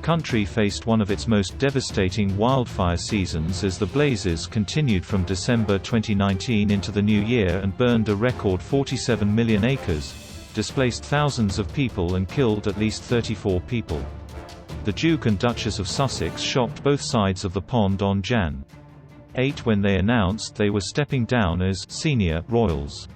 country faced one of its most devastating wildfire seasons as the blazes continued from December 2019 into the new year and burned a record 47 million acres, displaced thousands of people and killed at least 34 people. The Duke and Duchess of Sussex shocked both sides of the pond on Jan. 8 when they announced they were stepping down as senior royals.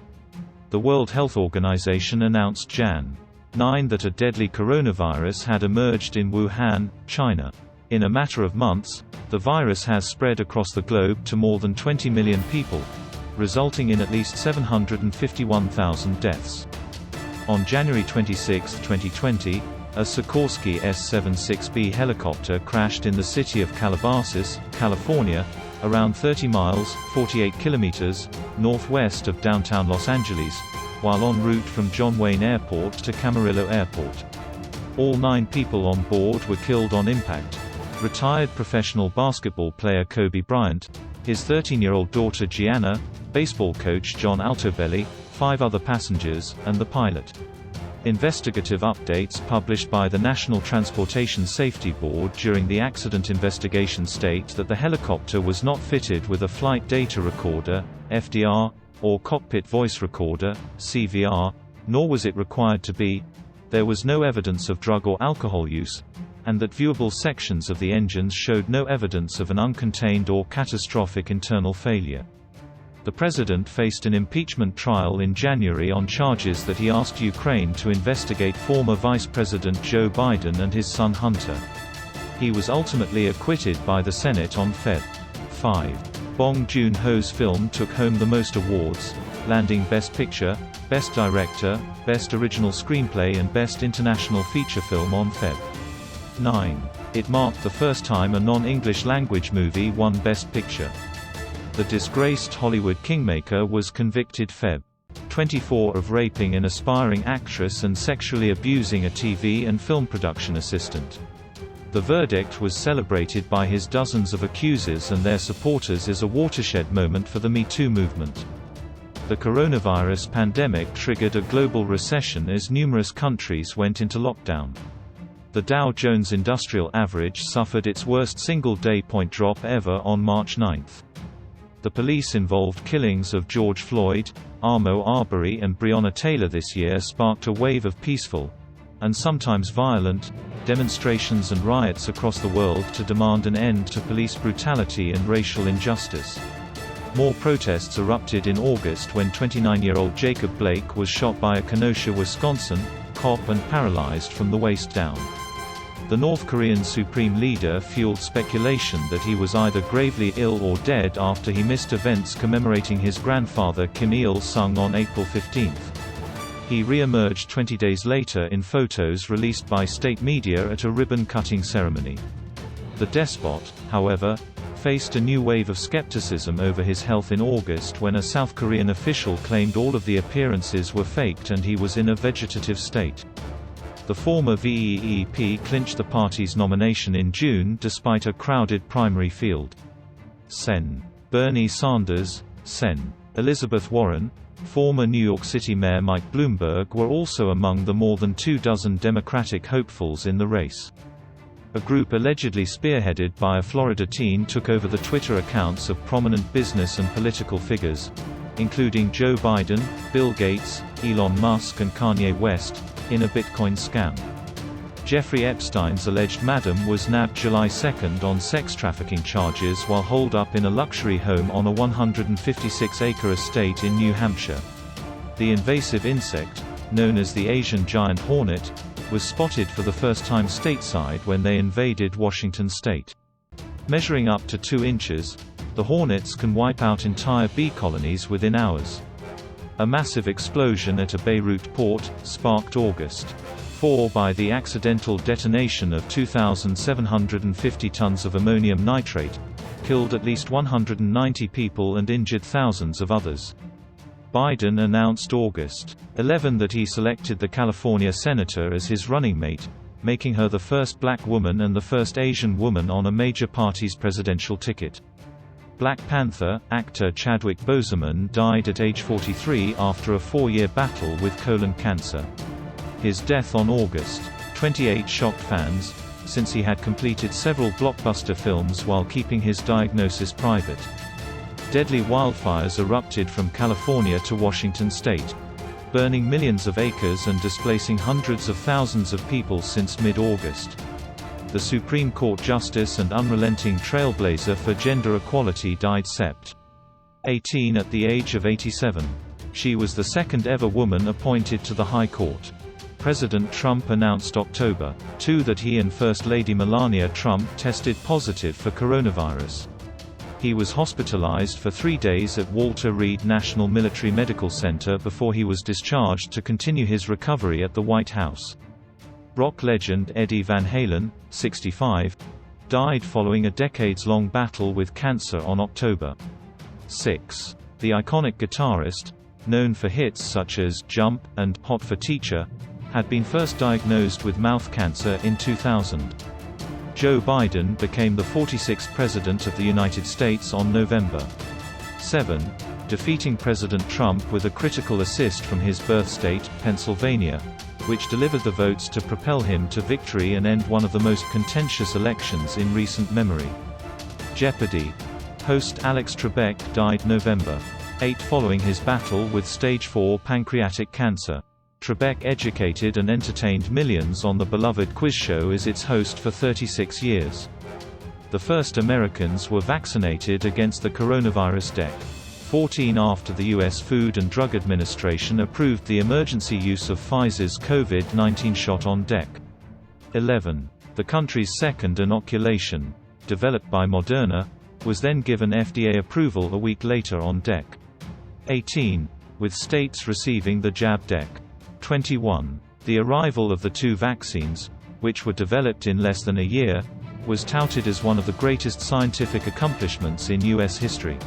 The World Health Organization announced Jan. 9 that a deadly coronavirus had emerged in Wuhan, China. In a matter of months, the virus has spread across the globe to more than 20 million people, resulting in at least 751,000 deaths. On January 26, 2020, a Sikorsky S-76B helicopter crashed in the city of Calabasas, California, around 30 miles (48 kilometers) northwest of downtown Los Angeles, while en route from John Wayne Airport to Camarillo Airport. All 9 people on board were killed on impact. Retired professional basketball player Kobe Bryant, his 13-year-old daughter Gianna, baseball coach John Altobelli, 5 other passengers, and the pilot. Investigative updates published by the National Transportation Safety Board during the accident investigation state that the helicopter was not fitted with a flight data recorder, FDR, or cockpit voice recorder, CVR, nor was it required to be. There was no evidence of drug or alcohol use, and that viewable sections of the engines showed no evidence of an uncontained or catastrophic internal failure. The president faced an impeachment trial in January on charges that he asked Ukraine to investigate former Vice President Joe Biden and his son Hunter. He was ultimately acquitted by the Senate on Feb. 5. Bong Joon-ho's film took home the most awards, landing Best Picture, Best Director, Best Original Screenplay and Best International Feature Film on Feb. 9. It marked the first time a non-English language movie won Best Picture. The disgraced Hollywood kingmaker was convicted Feb. 24 of raping an aspiring actress and sexually abusing a TV and film production assistant. The verdict was celebrated by his dozens of accusers and their supporters as a watershed moment for the Me Too movement. The coronavirus pandemic triggered a global recession as numerous countries went into lockdown. The Dow Jones Industrial Average suffered its worst single-day point drop ever on March 9. The police-involved killings of George Floyd, Ahmaud Arbery and Breonna Taylor this year sparked a wave of peaceful, and sometimes violent, demonstrations and riots across the world to demand an end to police brutality and racial injustice. More protests erupted in August when 29-year-old Jacob Blake was shot by a Kenosha, Wisconsin, cop and paralyzed from the waist down. The North Korean supreme leader fueled speculation that he was either gravely ill or dead after he missed events commemorating his grandfather Kim Il-sung on April 15. He re-emerged 20 days later in photos released by state media at a ribbon-cutting ceremony. The despot, however, faced a new wave of skepticism over his health in August when a South Korean official claimed all of the appearances were faked and he was in a vegetative state. The former VEEP clinched the party's nomination in June despite a crowded primary field. Sen. Bernie Sanders, Sen. Elizabeth Warren, former New York City Mayor Mike Bloomberg were also among the more than 24 Democratic hopefuls in the race. A group allegedly spearheaded by a Florida teen took over the Twitter accounts of prominent business and political figures, including Joe Biden, Bill Gates, Elon Musk and Kanye West, in a Bitcoin scam. Jeffrey Epstein's alleged madam was nabbed July 2 on sex trafficking charges while holed up in a luxury home on a 156-acre estate in New Hampshire. The invasive insect, known as the Asian giant hornet, was spotted for the first time stateside when they invaded Washington state. Measuring up to 2 inches, the hornets can wipe out entire bee colonies within hours. A massive explosion at a Beirut port sparked August 4 by the accidental detonation of 2,750 tons of ammonium nitrate, killed at least 190 people and injured thousands of others. Biden announced August 11 that he selected the California senator as his running mate, making her the first black woman and the first Asian woman on a major party's presidential ticket. Black Panther actor Chadwick Boseman died at age 43 after a 4-year battle with colon cancer. His death on August 28 shocked fans, since he had completed several blockbuster films while keeping his diagnosis private. Deadly wildfires erupted from California to Washington state, burning millions of acres and displacing hundreds of thousands of people since mid-August. The Supreme Court Justice and unrelenting trailblazer for gender equality died Sept. 18 at the age of 87. She was the second ever woman appointed to the High Court. President Trump announced October 2 that he and First Lady Melania Trump tested positive for coronavirus. He was hospitalized for 3 days at Walter Reed National Military Medical Center before he was discharged to continue his recovery at the White House. Rock legend Eddie Van Halen, 65, died following a decades-long battle with cancer on October 6. The iconic guitarist, known for hits such as Jump and Hot for Teacher, had been first diagnosed with mouth cancer in 2000. Joe Biden became the 46th President of the United States on November 7, defeating President Trump with a critical assist from his birth state, Pennsylvania, which delivered the votes to propel him to victory and end one of the most contentious elections in recent memory. Jeopardy! Host Alex Trebek died November 8 following his battle with stage 4 pancreatic cancer. Trebek educated and entertained millions on the beloved quiz show as its host for 36 years. The first Americans were vaccinated against the coronavirus Dec. 14 after the U.S. Food and Drug Administration approved the emergency use of Pfizer's COVID-19 shot on Dec. 11. The country's second inoculation, developed by Moderna, was then given FDA approval a week later on Dec. 18. With states receiving the jab Dec. 21. The arrival of the two vaccines, which were developed in less than a year, was touted as one of the greatest scientific accomplishments in U.S. history.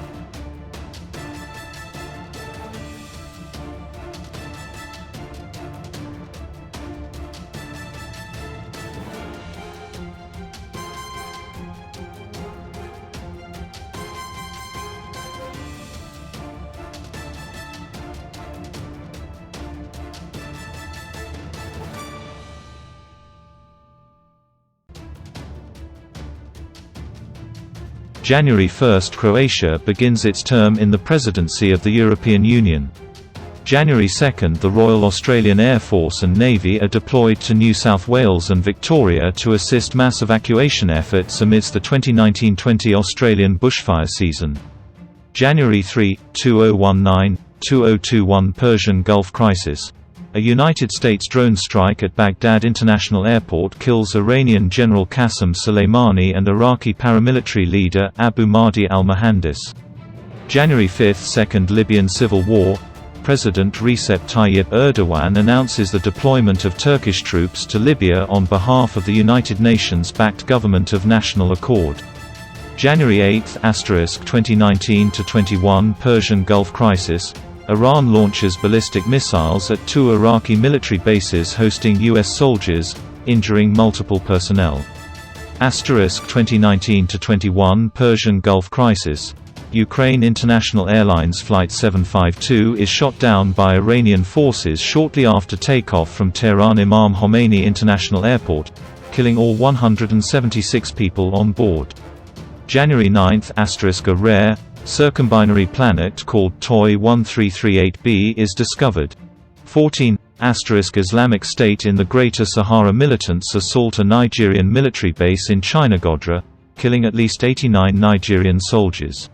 January 1 – Croatia begins its term in the presidency of the European Union. January 2 – The Royal Australian Air Force and Navy are deployed to New South Wales and Victoria to assist mass evacuation efforts amidst the 2019-20 Australian bushfire season. January 3 – 2019–2021 Persian Gulf Crisis. A United States drone strike at Baghdad International Airport kills Iranian General Qasem Soleimani and Iraqi paramilitary leader Abu Mahdi al-Mohandes. January 5 – Second Libyan Civil War. President Recep Tayyip Erdogan announces the deployment of Turkish troops to Libya on behalf of the United Nations-backed Government of National Accord. January 8 * 2019–21 Persian Gulf Crisis. Iran launches ballistic missiles at two Iraqi military bases hosting U.S. soldiers, injuring multiple personnel. * 2019–21 Persian Gulf Crisis. Ukraine International Airlines Flight 752 is shot down by Iranian forces shortly after takeoff from Tehran Imam Khomeini International Airport, killing all 176 people on board. January 9 * A rare, circumbinary planet called TOI 1338b is discovered. 14 * Islamic State in the Greater Sahara militants assault a Nigerian military base in Chinagodra, killing at least 89 Nigerian soldiers.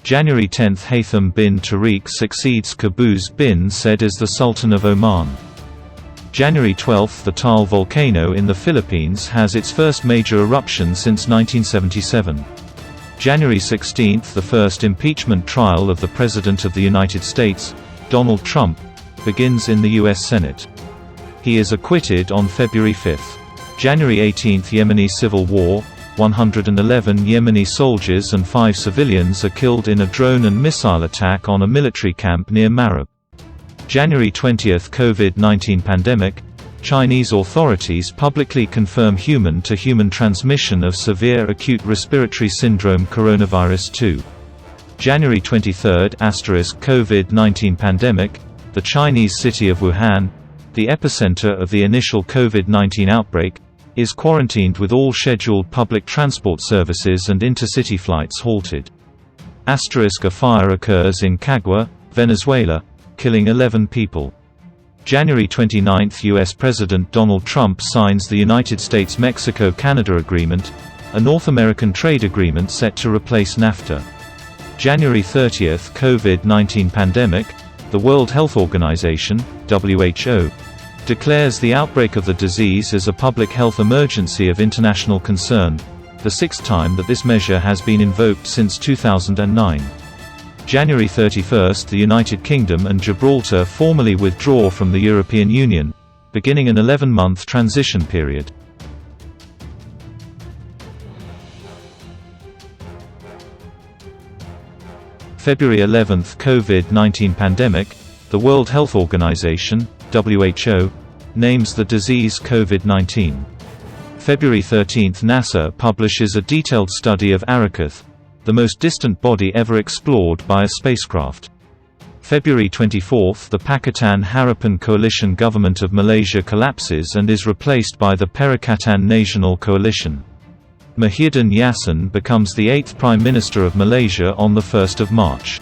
January 10 – Haytham bin Tariq succeeds Qaboos bin Said as the Sultan of Oman. January 12 – The Taal volcano in the Philippines has its first major eruption since 1977. January 16 – The first impeachment trial of the President of the United States, Donald Trump, begins in the U.S. Senate. He is acquitted on February 5. January 18 – Yemeni Civil War. 111 Yemeni soldiers and 5 civilians are killed in a drone and missile attack on a military camp near Marib. January 20 – COVID-19 pandemic. Chinese authorities publicly confirm human-to-human transmission of severe acute respiratory syndrome coronavirus 2. January 23 * COVID-19 pandemic. The Chinese city of Wuhan, the epicenter of the initial COVID-19 outbreak, is quarantined with all scheduled public transport services and intercity flights halted. A fire occurs in Cagua, Venezuela, killing 11 people. January 29 – U.S. President Donald Trump signs the United States-Mexico-Canada Agreement, a North American trade agreement set to replace NAFTA. January 30 – COVID-19 pandemic. The World Health Organization, WHO, declares the outbreak of the disease as a public health emergency of international concern, the sixth time that this measure has been invoked since 2009. January 31 – the United Kingdom and Gibraltar formally withdraw from the European Union, beginning an 11-month transition period. February 11 – COVID-19 pandemic. The World Health Organization, WHO, names the disease COVID-19. February 13 – NASA publishes a detailed study of Aracath, the most distant body ever explored by a spacecraft. February 24 – the Pakatan Harapan Coalition government of Malaysia collapses and is replaced by the Perikatan Nasional Coalition. Muhyiddin Yassin becomes the 8th Prime Minister of Malaysia on 1 March.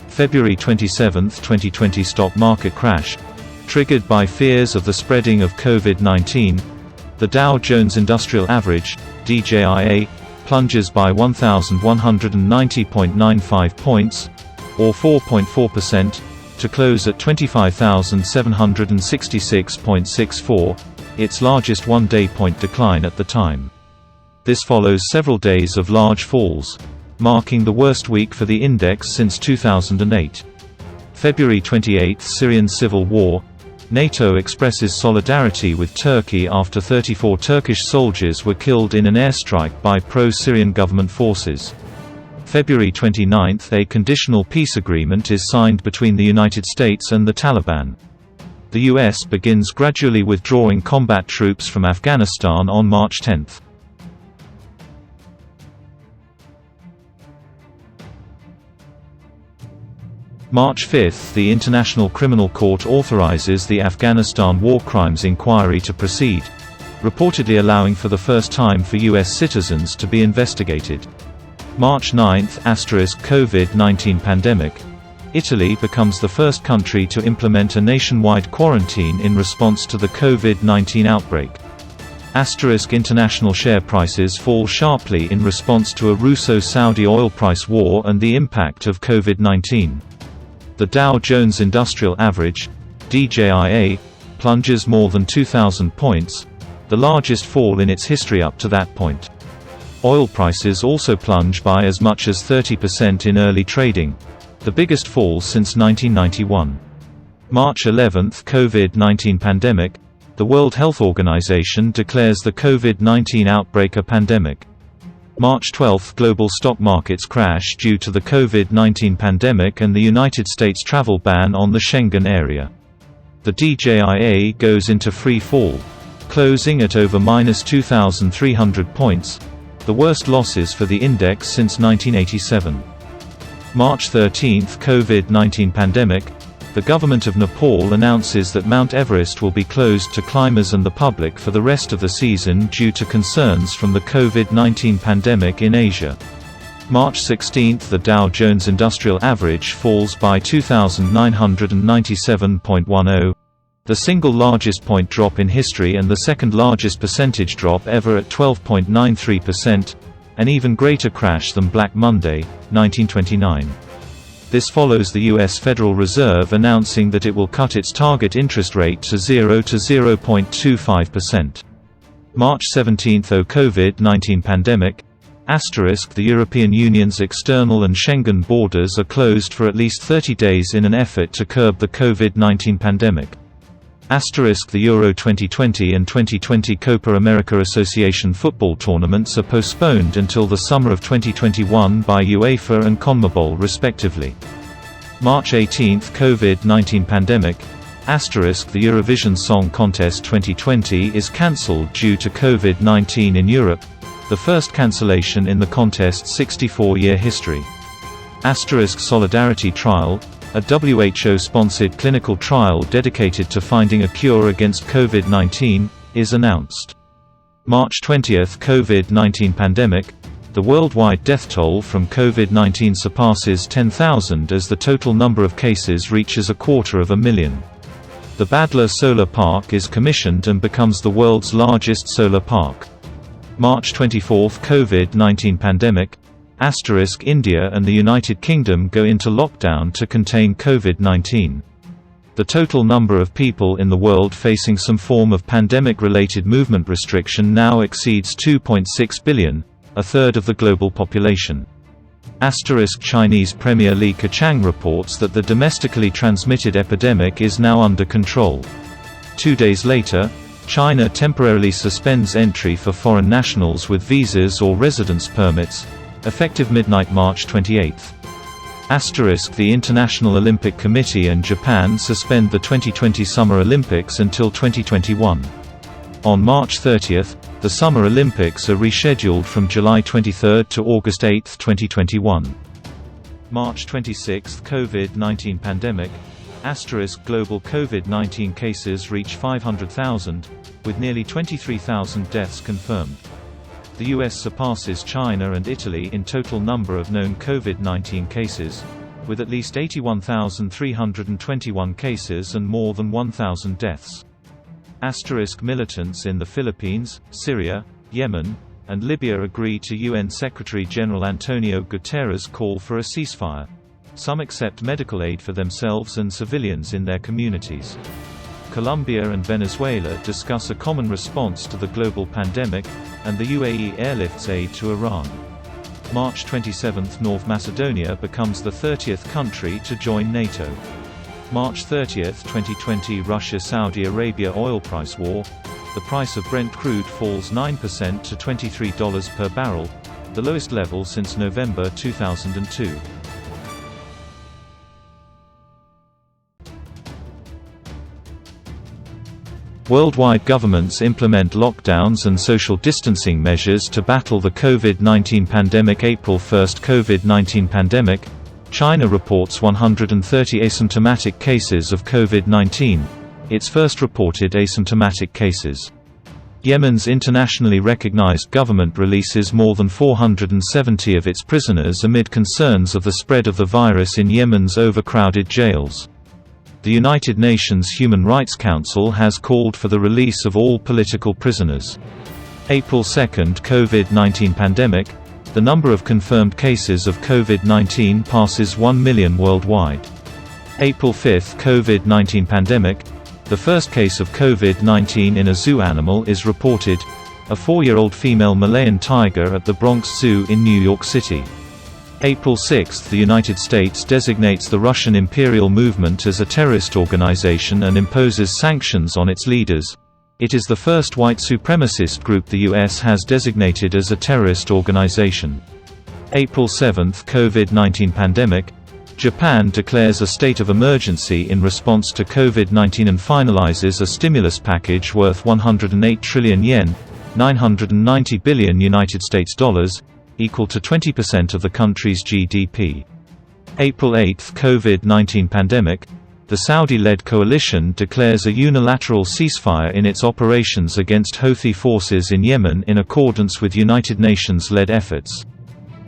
February 27 – 2020 stock market crash, triggered by fears of the spreading of COVID-19. The Dow Jones Industrial Average, DJIA, plunges by 1,190.95 points, or 4.4%, to close at 25,766.64, its largest one-day point decline at the time. This follows several days of large falls, marking the worst week for the index since 2008. February 28 – Syrian Civil War. NATO expresses solidarity with Turkey after 34 Turkish soldiers were killed in an airstrike by pro-Syrian government forces. February 29 – A conditional peace agreement is signed between the United States and the Taliban. The U.S. begins gradually withdrawing combat troops from Afghanistan on March 10. March 5 – The International Criminal Court authorizes the Afghanistan War Crimes Inquiry to proceed, reportedly allowing for the first time for U.S. citizens to be investigated. March 9 * COVID-19 pandemic. Italy becomes the first country to implement a nationwide quarantine in response to the COVID-19 outbreak. International share prices fall sharply in response to a Russo-Saudi oil price war and the impact of COVID-19. The Dow Jones Industrial Average, DJIA, plunges more than 2,000 points, the largest fall in its history up to that point. Oil prices also plunge by as much as 30% in early trading, the biggest fall since 1991. March 11 – COVID-19 pandemic. The World Health Organization declares the COVID-19 outbreak a pandemic. March 12 – Global stock markets crash due to the COVID-19 pandemic and the United States travel ban on the Schengen area. The DJIA goes into free fall, closing at over -2,300 points, the worst losses for the index since 1987. March 13 – COVID-19 pandemic. The government of Nepal announces that Mount Everest will be closed to climbers and the public for the rest of the season due to concerns from the COVID-19 pandemic in Asia. March 16 – The Dow Jones Industrial Average falls by 2,997.10, the single largest point drop in history and the second largest percentage drop ever at 12.93%, an even greater crash than Black Monday, 1929. This follows the U.S. Federal Reserve announcing that it will cut its target interest rate to 0 to 0.25%. March 17 – COVID-19 pandemic. The European Union's external and Schengen borders are closed for at least 30 days in an effort to curb the COVID-19 pandemic. The Euro 2020 and 2020 Copa America Association football tournaments are postponed until the summer of 2021 by UEFA and CONMEBOL respectively. March 18 – COVID-19 pandemic. The Eurovision Song Contest 2020 is cancelled due to COVID-19 in Europe, the first cancellation in the contest's 64-year history. Solidarity Trial, a WHO-sponsored clinical trial dedicated to finding a cure against COVID-19, is announced. March 20 – COVID-19 pandemic. The worldwide death toll from COVID-19 surpasses 10,000 as the total number of cases reaches 250,000. The Badla Solar Park is commissioned and becomes the world's largest solar park. March 24 – COVID-19 pandemic. India and the United Kingdom go into lockdown to contain COVID-19. The total number of people in the world facing some form of pandemic-related movement restriction now exceeds 2.6 billion, a third of the global population. Chinese Premier Li Keqiang reports that the domestically transmitted epidemic is now under control. 2 days later, China temporarily suspends entry for foreign nationals with visas or residence permits, effective midnight March 28. The International Olympic Committee and Japan suspend the 2020 Summer Olympics until 2021. On March 30, the Summer Olympics are rescheduled from July 23 to August 8, 2021. March 26 – COVID-19 pandemic. Global COVID-19 cases reach 500,000, with nearly 23,000 deaths confirmed. The US surpasses China and Italy in total number of known COVID-19 cases, with at least 81,321 cases and more than 1,000 deaths. Militants in the Philippines, Syria, Yemen, and Libya agree to UN Secretary-General Antonio Guterres' call for a ceasefire. Some accept medical aid for themselves and civilians in their communities. Colombia and Venezuela discuss a common response to the global pandemic, and the UAE airlifts aid to Iran. March 27 – North Macedonia becomes the 30th country to join NATO. March 30, 2020 – Russia-Saudi Arabia oil price war. The price of Brent crude falls 9% to $23 per barrel, the lowest level since November 2002. Worldwide governments implement lockdowns and social distancing measures to battle the COVID-19 pandemic. April 1 – COVID-19 pandemic. China reports 130 asymptomatic cases of COVID-19, its first reported asymptomatic cases. Yemen's internationally recognized government releases more than 470 of its prisoners amid concerns of the spread of the virus in Yemen's overcrowded jails. The United Nations Human Rights Council has called for the release of all political prisoners. April 2 – COVID-19 pandemic. The number of confirmed cases of COVID-19 passes 1 million worldwide. April 5 – COVID-19 pandemic. The first case of COVID-19 in a zoo animal is reported, a 4-year-old female Malayan tiger at the Bronx Zoo in New York City. April 6 – The United States designates the Russian Imperial Movement as a terrorist organization and imposes sanctions on its leaders. It is the first white supremacist group the U.S. has designated as a terrorist organization. April 7 – COVID-19 pandemic. Japan declares a state of emergency in response to COVID-19 and finalizes a stimulus package worth 108 trillion yen, $990 billion United States dollars, equal to 20% of the country's GDP. April 8 – COVID-19 pandemic. The Saudi-led coalition declares a unilateral ceasefire in its operations against Houthi forces in Yemen in accordance with United Nations-led efforts.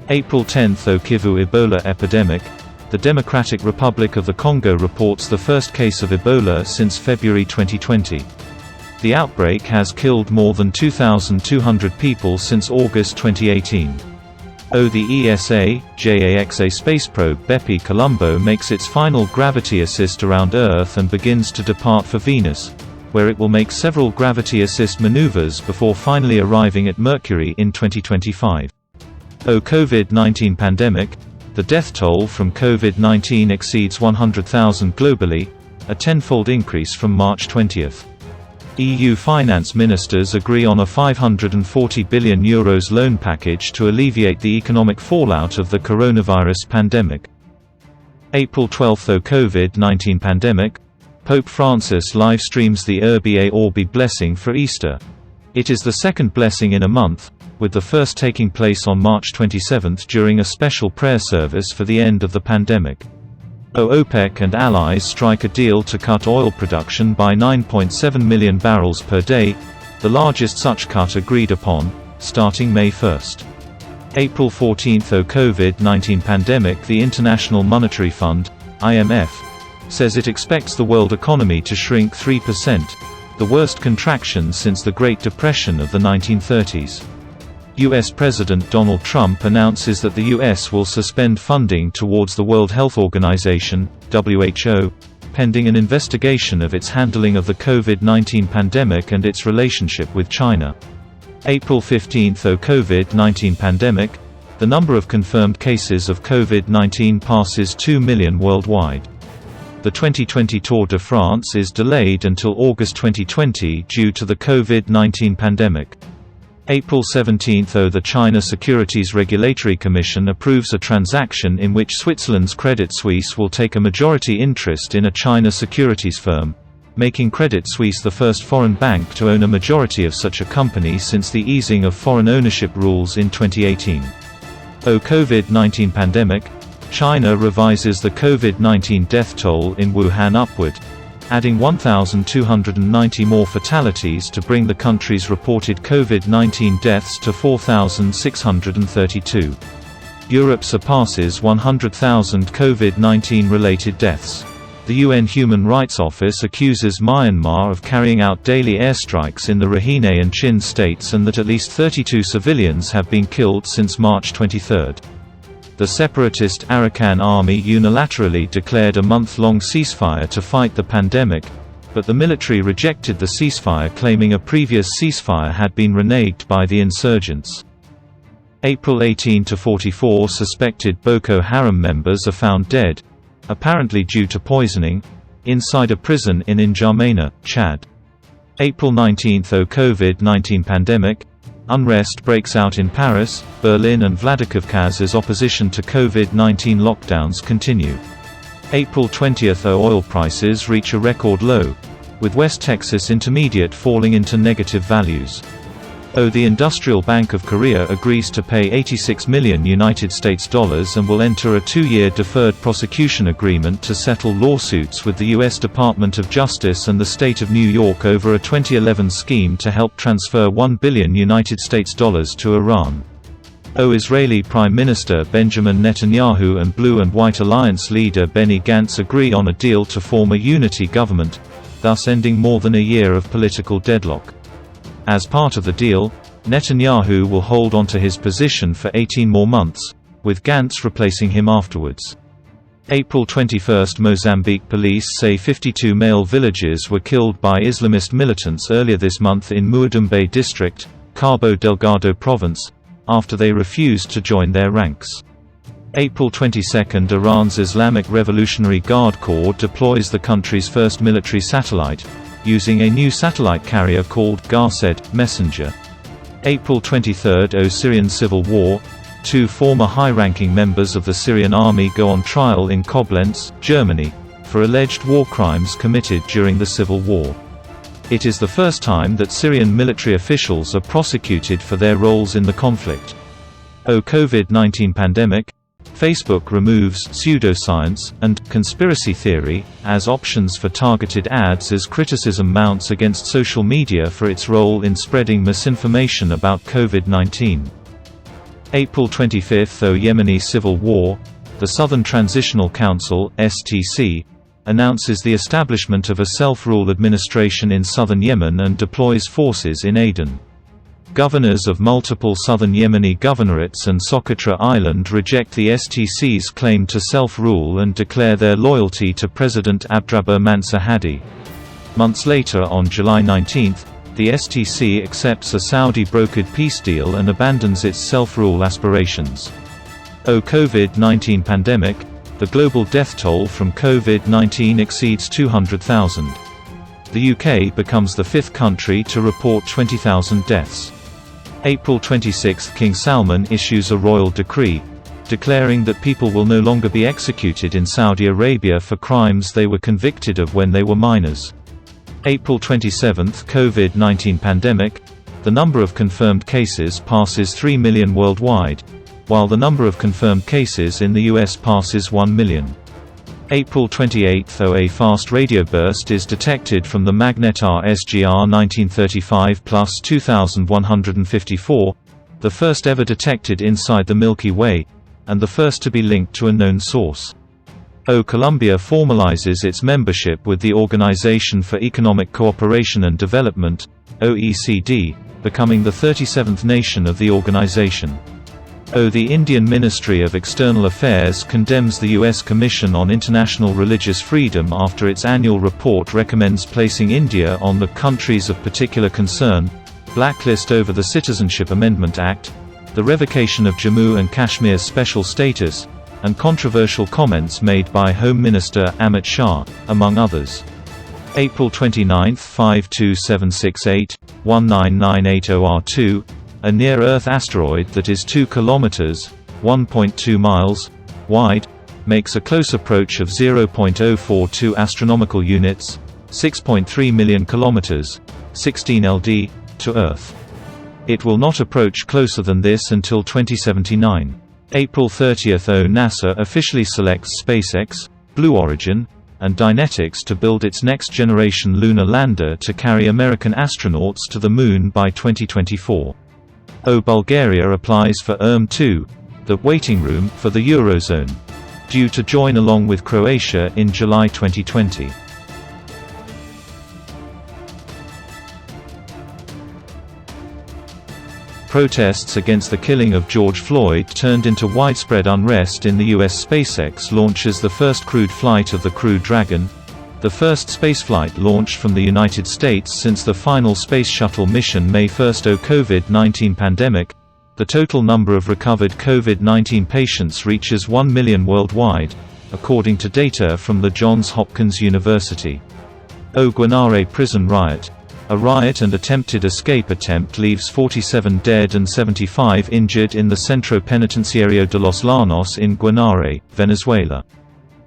April 10 – Kivu Ebola epidemic. The Democratic Republic of the Congo reports the first case of Ebola since February 2020. The outbreak has killed more than 2,200 people since August 2018. The ESA, JAXA space probe Bepi Colombo makes its final gravity assist around Earth and begins to depart for Venus, where it will make several gravity assist maneuvers before finally arriving at Mercury in 2025. COVID-19 pandemic. The death toll from COVID-19 exceeds 100,000 globally, a tenfold increase from March 20. EU finance ministers agree on a €540 billion loan package to alleviate the economic fallout of the coronavirus pandemic. April 12 – COVID-19 pandemic. Pope Francis live streams the Urbi et Orbi blessing for Easter. It is the second blessing in a month, with the first taking place on March 27 during a special prayer service for the end of the pandemic. OPEC and allies strike a deal to cut oil production by 9.7 million barrels per day, the largest such cut agreed upon, starting May 1. April 14. COVID-19 pandemic. The International Monetary Fund, IMF, says it expects the world economy to shrink 3%, the worst contraction since the Great Depression of the 1930s. U.S. President Donald Trump announces that the U.S. will suspend funding towards the World Health Organization, WHO, pending an investigation of its handling of the COVID-19 pandemic and its relationship with China. April 15. COVID-19 pandemic. The number of confirmed cases of COVID-19 passes 2 million worldwide. The 2020 Tour de France is delayed until August 2020 due to the COVID-19 pandemic. April 17. The China Securities Regulatory Commission approves a transaction in which Switzerland's Credit Suisse will take a majority interest in a China securities firm, making Credit Suisse the first foreign bank to own a majority of such a company since the easing of foreign ownership rules in 2018. COVID-19 pandemic. China revises the COVID-19 death toll in Wuhan upward, adding 1,290 more fatalities to bring the country's reported COVID-19 deaths to 4,632. Europe surpasses 100,000 COVID-19 related deaths. The UN Human Rights Office accuses Myanmar of carrying out daily airstrikes in the Rakhine and Chin states and that at least 32 civilians have been killed since March 23. The separatist Arakan Army unilaterally declared a month-long ceasefire to fight the pandemic, but the military rejected the ceasefire, claiming a previous ceasefire had been reneged by the insurgents. April 18 to 44 suspected Boko Haram members are found dead, apparently due to poisoning, inside a prison in N'Djamena, Chad. April 19. COVID-19 pandemic. Unrest breaks out in Paris, Berlin and Vladikavkaz as opposition to COVID-19 lockdowns continue. April 20. Oil prices reach a record low, with West Texas Intermediate falling into negative values. The Industrial Bank of Korea agrees to pay $86 million and will enter a 2-year deferred prosecution agreement to settle lawsuits with the U.S. Department of Justice and the state of New York over a 2011 scheme to help transfer $1 billion to Iran. Israeli Prime Minister Benjamin Netanyahu and Blue and White Alliance leader Benny Gantz agree on a deal to form a unity government, thus ending more than a year of political deadlock. As part of the deal, Netanyahu will hold onto his position for 18 more months, with Gantz replacing him afterwards. April 21. Mozambique police say 52 male villagers were killed by Islamist militants earlier this month in Muad'Dimbé district, Cabo Delgado province, after they refused to join their ranks. April 22. Iran's Islamic Revolutionary Guard Corps deploys the country's first military satellite, using a new satellite carrier called Garsed Messenger. April 23. Syrian Civil War. 2 former high-ranking members of the Syrian army go on trial in Koblenz, Germany, for alleged war crimes committed during the civil war. It is the first time that Syrian military officials are prosecuted for their roles in the conflict. COVID-19 pandemic. Facebook removes pseudoscience and conspiracy theory as options for targeted ads as criticism mounts against social media for its role in spreading misinformation about COVID-19. April 25. Yemeni Civil War. The Southern Transitional Council (STC) announces the establishment of a self-rule administration in southern Yemen and deploys forces in Aden. Governors of multiple southern Yemeni governorates and Socotra Island reject the STC's claim to self-rule and declare their loyalty to President Abdrabbuh Mansur Hadi. Months later, on July 19, the STC accepts a Saudi-brokered peace deal and abandons its self-rule aspirations. COVID-19 pandemic. The global death toll from COVID-19 exceeds 200,000. The UK becomes the 5th country to report 20,000 deaths. April 26. King Salman issues a royal decree, declaring that people will no longer be executed in Saudi Arabia for crimes they were convicted of when they were minors. April 27. COVID-19 pandemic. The number of confirmed cases passes 3 million worldwide, while the number of confirmed cases in the US passes 1 million. April 28, a fast radio burst is detected from the magnetar SGR 1935 plus 2154, the first ever detected inside the Milky Way, and the first to be linked to a known source. Colombia formalizes its membership with the Organization for Economic Cooperation and Development, OECD, becoming the 37th nation of the organization. The Indian Ministry of External Affairs condemns the U.S. Commission on International Religious Freedom after its annual report recommends placing India on the Countries of Particular Concern blacklist over the Citizenship Amendment Act, the revocation of Jammu and Kashmir's special status, and controversial comments made by Home Minister Amit Shah, among others. April 29, 52768, 19980R2, a near-Earth asteroid that is 2 kilometers (1.2 miles) wide, makes a close approach of 0.042 astronomical units, 6.3 million kilometers (16 LD) to Earth. It will not approach closer than this until 2079. April 30, NASA officially selects SpaceX, Blue Origin, and Dynetics to build its next-generation lunar lander to carry American astronauts to the Moon by 2024. Bulgaria applies for ERM2, the waiting room for the Eurozone, due to join along with Croatia in July 2020. Protests against the killing of George Floyd turned into widespread unrest in the U.S. SpaceX launches the first crewed flight of the Crew Dragon, the first spaceflight launched from the United States since the final Space Shuttle mission May 1. COVID-19 pandemic. The total number of recovered COVID-19 patients reaches 1 million worldwide, according to data from the Johns Hopkins University. Guanare prison riot. A riot and attempted escape attempt leaves 47 dead and 75 injured in the Centro Penitenciario de los Llanos in Guanare, Venezuela.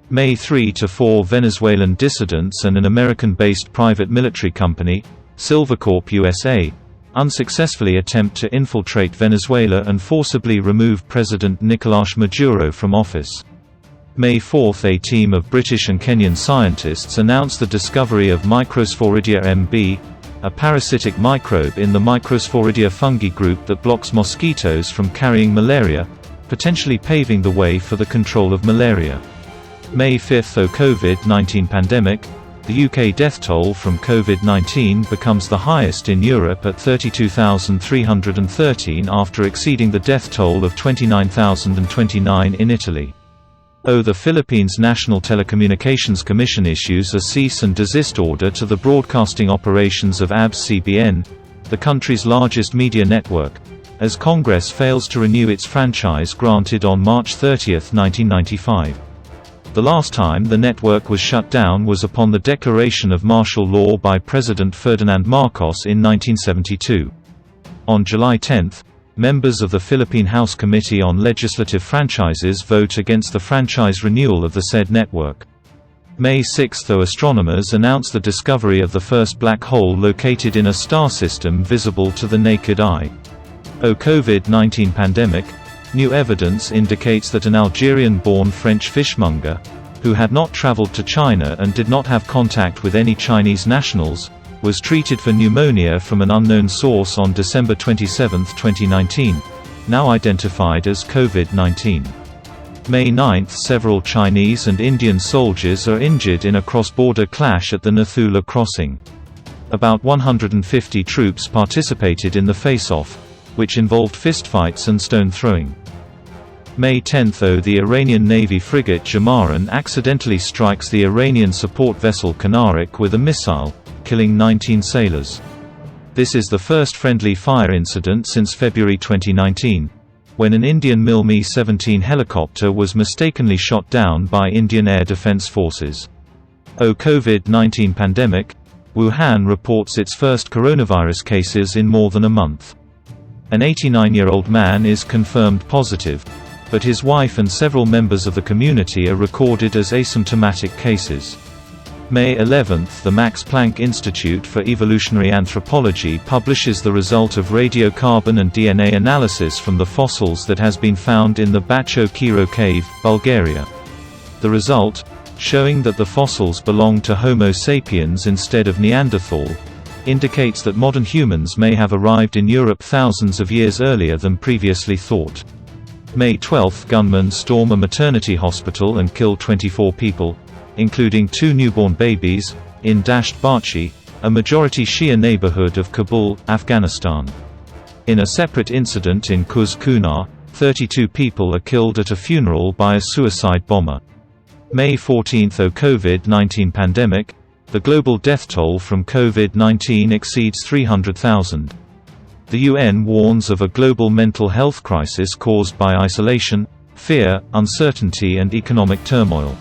May 3–4 Venezuelan dissidents and an American-based private military company, Silvercorp USA, unsuccessfully attempt to infiltrate Venezuela and forcibly remove President Nicolás Maduro from office. May 4, a team of British and Kenyan scientists announced the discovery of Microsporidia MB, a parasitic microbe in the Microsporidia fungi group that blocks mosquitoes from carrying malaria, potentially paving the way for the control of malaria. May 5, COVID-19 pandemic. The UK death toll from COVID-19 becomes the highest in Europe at 32,313 after exceeding the death toll of 29,029 in Italy. The Philippines National Telecommunications Commission issues a cease and desist order to the broadcasting operations of ABS-CBN, the country's largest media network, as Congress fails to renew its franchise granted on March 30, 1995. The last time the network was shut down was upon the declaration of martial law by President Ferdinand Marcos in 1972. On July 10, members of the Philippine House Committee on Legislative Franchises vote against the franchise renewal of the said network. May 6, astronomers announce the discovery of the first black hole located in a star system visible to the naked eye. COVID-19 pandemic. New evidence indicates that an Algerian-born French fishmonger, who had not traveled to China and did not have contact with any Chinese nationals, was treated for pneumonia from an unknown source on December 27, 2019, now identified as COVID-19. May 9, several Chinese and Indian soldiers are injured in a cross-border clash at the Nathula crossing. About 150 troops participated in the face-off, which involved fistfights and stone throwing. May 10, the Iranian Navy frigate Jamaran accidentally strikes the Iranian support vessel Kanarik with a missile, killing 19 sailors. This is the first friendly fire incident since February 2019, when an Indian Mi-17 helicopter was mistakenly shot down by Indian Air Defense Forces. COVID-19 pandemic. Wuhan reports its first coronavirus cases in more than a month. An 89-year-old man is confirmed positive, but his wife and several members of the community are recorded as asymptomatic cases. May 11, the Max Planck Institute for Evolutionary Anthropology publishes the result of radiocarbon and DNA analysis from the fossils that has been found in the Bacho Kiro cave, Bulgaria. The result, showing that the fossils belong to Homo sapiens instead of Neanderthal, indicates that modern humans may have arrived in Europe thousands of years earlier than previously thought. May 12, gunmen storm a maternity hospital and kill 24 people, including 2 newborn babies, in Dasht Bachi, a majority Shia neighborhood of Kabul, Afghanistan. In a separate incident in Kuz Kunar, 32 people are killed at a funeral by a suicide bomber. May 14, COVID-19 pandemic. The global death toll from COVID-19 exceeds 300,000. The UN warns of a global mental health crisis caused by isolation, fear, uncertainty and economic turmoil.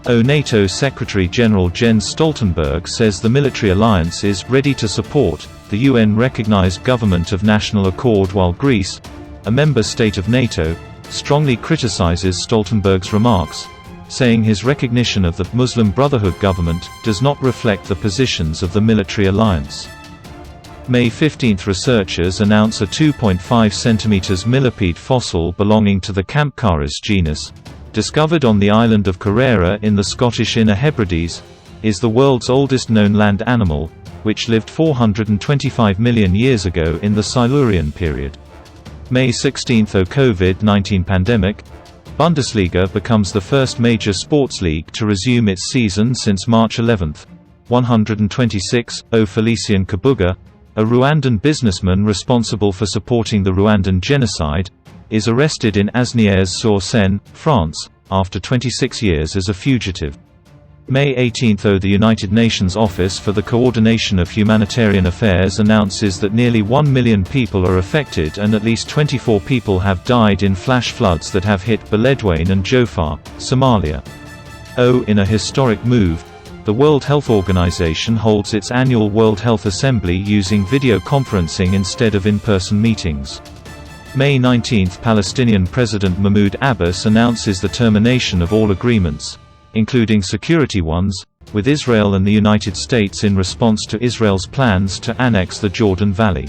NATO Secretary-General Jens Stoltenberg says the military alliance is ready to support the UN-recognized Government of National Accord, while Greece, a member state of NATO, strongly criticizes Stoltenberg's remarks, saying his recognition of the Muslim Brotherhood government does not reflect the positions of the military alliance. May 15, researchers announce a 2.5 cm millipede fossil belonging to the Campcaris genus, discovered on the island of Carrera in the Scottish Inner Hebrides, is the world's oldest known land animal, which lived 425 million years ago in the Silurian period. May 16, COVID-19 pandemic. Bundesliga becomes the first major sports league to resume its season since March 11. 126, Felician Kabuga, a Rwandan businessman responsible for supporting the Rwandan genocide, is arrested in Asnières-sur-Seine, France, after 26 years as a fugitive. May 18, the United Nations Office for the Coordination of Humanitarian Affairs announces that nearly 1 million people are affected and at least 24 people have died in flash floods that have hit Beledweyne and Jofar, Somalia. In a historic move, the World Health Organization holds its annual World Health Assembly using video conferencing instead of in-person meetings. May 19, Palestinian President Mahmoud Abbas announces the termination of all agreements, including security ones, with Israel and the United States in response to Israel's plans to annex the Jordan Valley.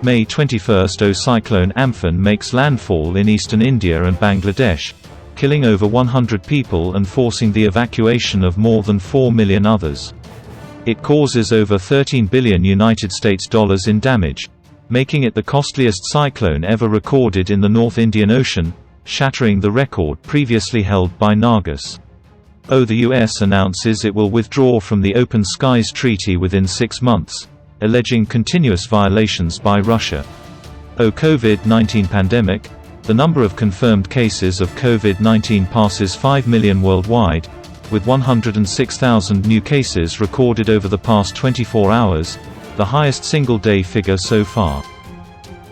May 21, Cyclone Amphan makes landfall in eastern India and Bangladesh, killing over 100 people and forcing the evacuation of more than 4 million others. It causes over $13 billion in damage, making it the costliest cyclone ever recorded in the North Indian Ocean, shattering the record previously held by Nagas. The U.S. announces it will withdraw from the Open Skies Treaty within 6 months, alleging continuous violations by Russia. COVID-19 pandemic. The number of confirmed cases of COVID-19 passes 5 million worldwide, with 106,000 new cases recorded over the past 24 hours, the highest single-day figure so far.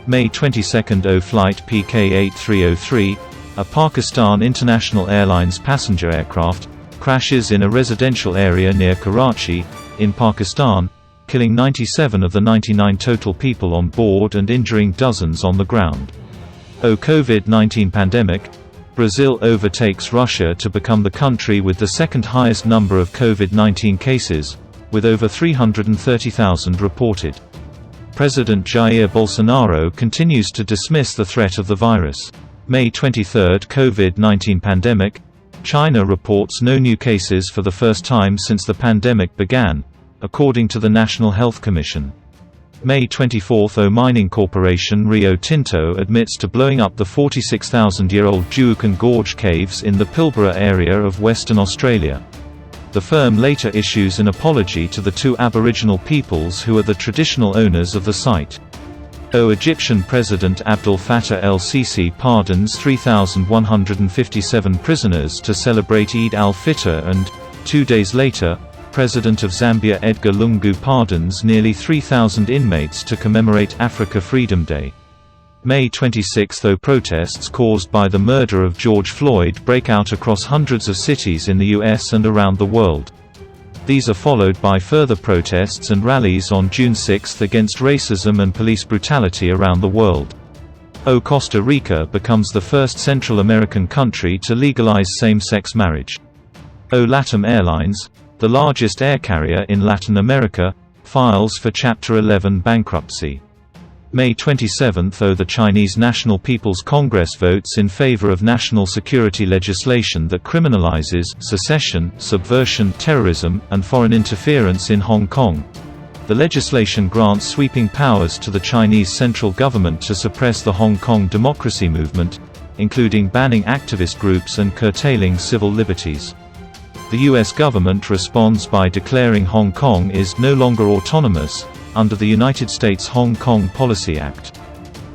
May 22, Flight PK-8303, a Pakistan International Airlines passenger aircraft, crashes in a residential area near Karachi, in Pakistan, killing 97 of the 99 total people on board and injuring dozens on the ground. COVID-19 pandemic. Brazil overtakes Russia to become the country with the second highest number of COVID-19 cases, with over 330,000 reported. President Jair Bolsonaro continues to dismiss the threat of the virus. May 23, COVID-19 pandemic. China reports no new cases for the first time since the pandemic began, according to the National Health Commission. May 24, mining corporation Rio Tinto admits to blowing up the 46,000-year-old Juukan Gorge caves in the Pilbara area of Western Australia. The firm later issues an apology to the 2 Aboriginal peoples who are the traditional owners of the site. Egyptian President Abdel Fattah el-Sisi pardons 3,157 prisoners to celebrate Eid al-Fitr and, 2 days later, President of Zambia Edgar Lungu pardons nearly 3,000 inmates to commemorate Africa Freedom Day. May 26, protests caused by the murder of George Floyd break out across hundreds of cities in the US and around the world. These are followed by further protests and rallies on June 6 against racism and police brutality around the world. Costa Rica becomes the first Central American country to legalize same-sex marriage. LATAM Airlines, the largest air carrier in Latin America, files for Chapter 11 bankruptcy. May 27, the Chinese National People's Congress votes in favor of national security legislation that criminalizes secession, subversion, terrorism, and foreign interference in Hong Kong. The legislation grants sweeping powers to the Chinese central government to suppress the Hong Kong democracy movement, including banning activist groups and curtailing civil liberties. The U.S. government responds by declaring Hong Kong is no longer autonomous, under the United States Hong Kong Policy Act.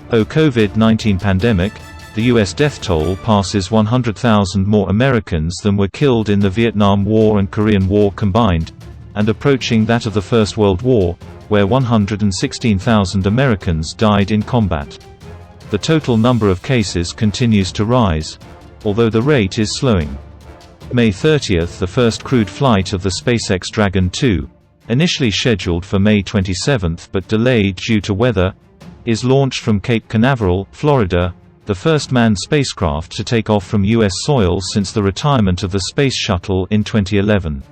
COVID-19 pandemic, the U.S. death toll passes 100,000 more Americans than were killed in the Vietnam War and Korean War combined, and approaching that of the First World War, where 116,000 Americans died in combat. The total number of cases continues to rise, although the rate is slowing. May 30, the first crewed flight of the SpaceX Dragon 2, initially scheduled for May 27 but delayed due to weather, is launched from Cape Canaveral, Florida, the first manned spacecraft to take off from U.S. soil since the retirement of the Space Shuttle in 2011.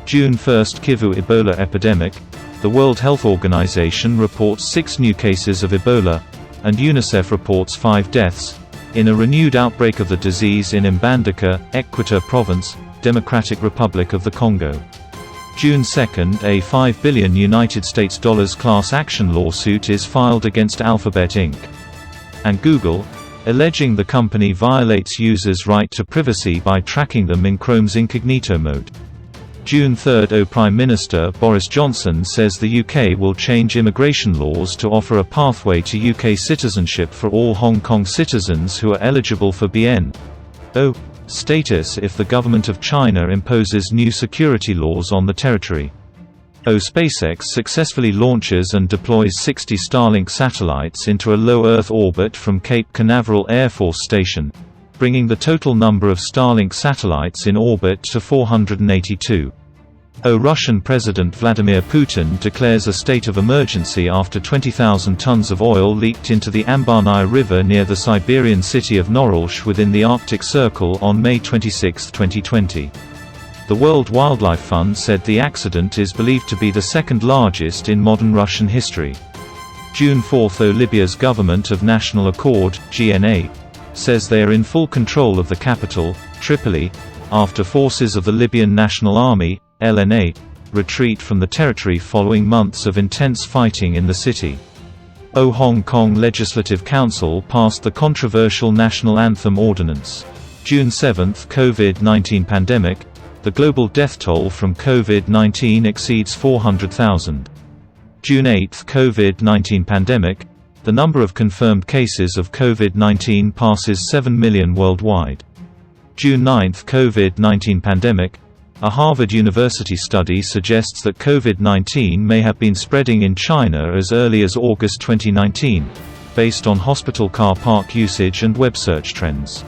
June 1, Kivu Ebola epidemic. The World Health Organization reports 6 new cases of Ebola, and UNICEF reports 5 deaths, in a renewed outbreak of the disease in Mbandaka, Equator Province, Democratic Republic of the Congo. June 2, a $5 billion United States class action lawsuit is filed against Alphabet Inc. and Google, alleging the company violates users' right to privacy by tracking them in Chrome's incognito mode. June 3, Prime Minister Boris Johnson says the UK will change immigration laws to offer a pathway to UK citizenship for all Hong Kong citizens who are eligible for BNO status if the government of China imposes new security laws on the territory. SpaceX successfully launches and deploys 60 Starlink satellites into a low Earth orbit from Cape Canaveral Air Force Station, bringing the total number of Starlink satellites in orbit to 482. Russian President Vladimir Putin declares a state of emergency after 20,000 tons of oil leaked into the Naya River near the Siberian city of Norilsk within the Arctic Circle on May 26, 2020. The World Wildlife Fund said the accident is believed to be the second largest in modern Russian history. June 4, Libya's Government of National Accord, GNA, says they are in full control of the capital, Tripoli, after forces of the Libyan National Army, LNA, retreat from the territory following months of intense fighting in the city. Hong Kong Legislative Council passed the controversial National Anthem Ordinance. June 7, COVID-19 pandemic. The global death toll from COVID-19 exceeds 400,000. June 8, COVID-19 pandemic. The number of confirmed cases of COVID-19 passes 7 million worldwide. June 9, COVID-19 pandemic. A Harvard University study suggests that COVID-19 may have been spreading in China as early as August 2019, based on hospital car park usage and web search trends.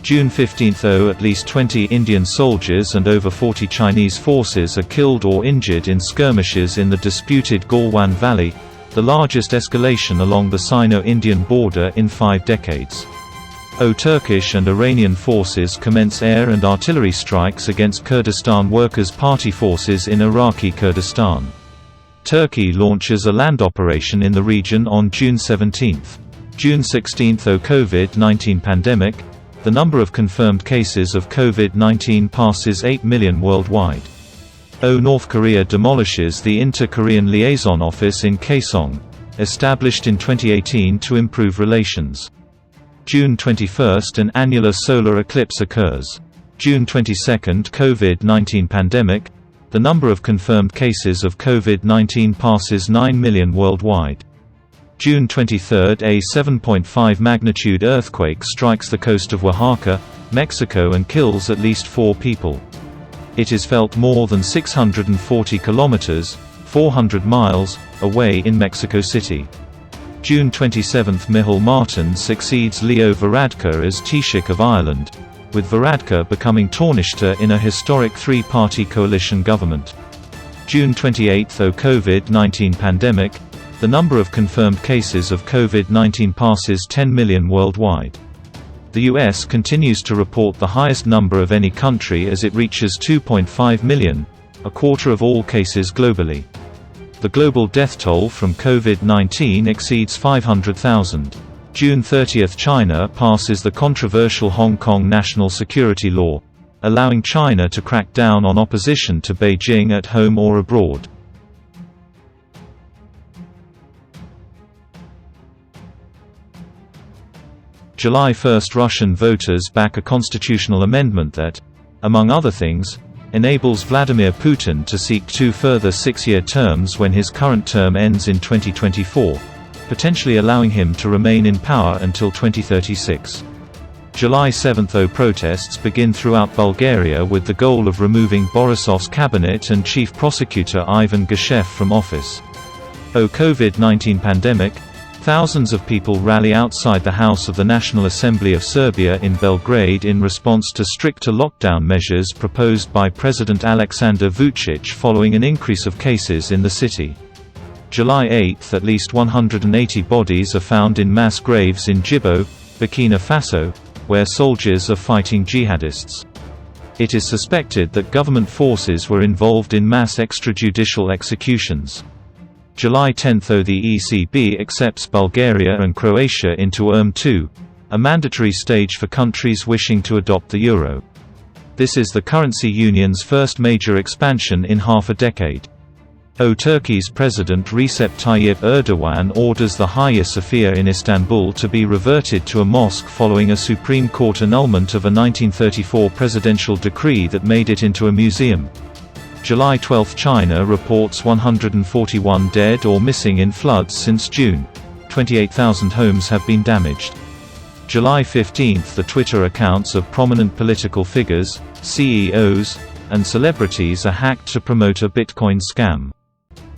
June 15, at least 20 Indian soldiers and over 40 Chinese forces are killed or injured in skirmishes in the disputed Galwan Valley, the largest escalation along the Sino-Indian border in 5 decades. Turkish and Iranian forces commence air and artillery strikes against Kurdistan Workers' Party forces in Iraqi Kurdistan. Turkey launches a land operation in the region on June 17. June 16, COVID-19 pandemic. The number of confirmed cases of COVID-19 passes 8 million worldwide. North Korea demolishes the Inter-Korean Liaison Office in Kaesong, established in 2018 to improve relations. June 21, an annular solar eclipse occurs. June 22, COVID-19 pandemic. The number of confirmed cases of COVID-19 passes 9 million worldwide. June 23, a 7.5 magnitude earthquake strikes the coast of Oaxaca, Mexico and kills at least 4 people. It is felt more than 640 kilometers (400 miles) away in Mexico City. June 27, Micheál Martin succeeds Leo Varadkar as Taoiseach of Ireland, with Varadkar becoming Taoiseach in a historic 3-party coalition government. June 28, COVID-19 pandemic. The number of confirmed cases of COVID-19 passes 10 million worldwide. The US continues to report the highest number of any country as it reaches 2.5 million, a quarter of all cases globally. The global death toll from COVID-19 exceeds 500,000. June 30, China passes the controversial Hong Kong national security law, allowing China to crack down on opposition to Beijing at home or abroad. July 1, Russian voters back a constitutional amendment that, among other things, enables Vladimir Putin to seek 2 further 6-year terms when his current term ends in 2024, potentially allowing him to remain in power until 2036. July 7, protests begin throughout Bulgaria with the goal of removing Borisov's cabinet and chief prosecutor Ivan Geshev from office. COVID-19 pandemic. Thousands of people rally outside the House of the National Assembly of Serbia in Belgrade in response to stricter lockdown measures proposed by President Aleksandar Vučić following an increase of cases in the city. July 8, at least 180 bodies are found in mass graves in Djibo, Burkina Faso, where soldiers are fighting jihadists. It is suspected that government forces were involved in mass extrajudicial executions. July 10, the ECB accepts Bulgaria and Croatia into ERM2, a mandatory stage for countries wishing to adopt the euro. This is the currency union's first major expansion in half a decade. Turkey's President Recep Tayyip Erdogan orders the Hagia Sophia in Istanbul to be reverted to a mosque following a Supreme Court annulment of a 1934 presidential decree that made it into a museum. July 12, China reports 141 dead or missing in floods since June. 28,000 homes have been damaged. July 15, the Twitter accounts of prominent political figures, CEOs, and celebrities are hacked to promote a Bitcoin scam.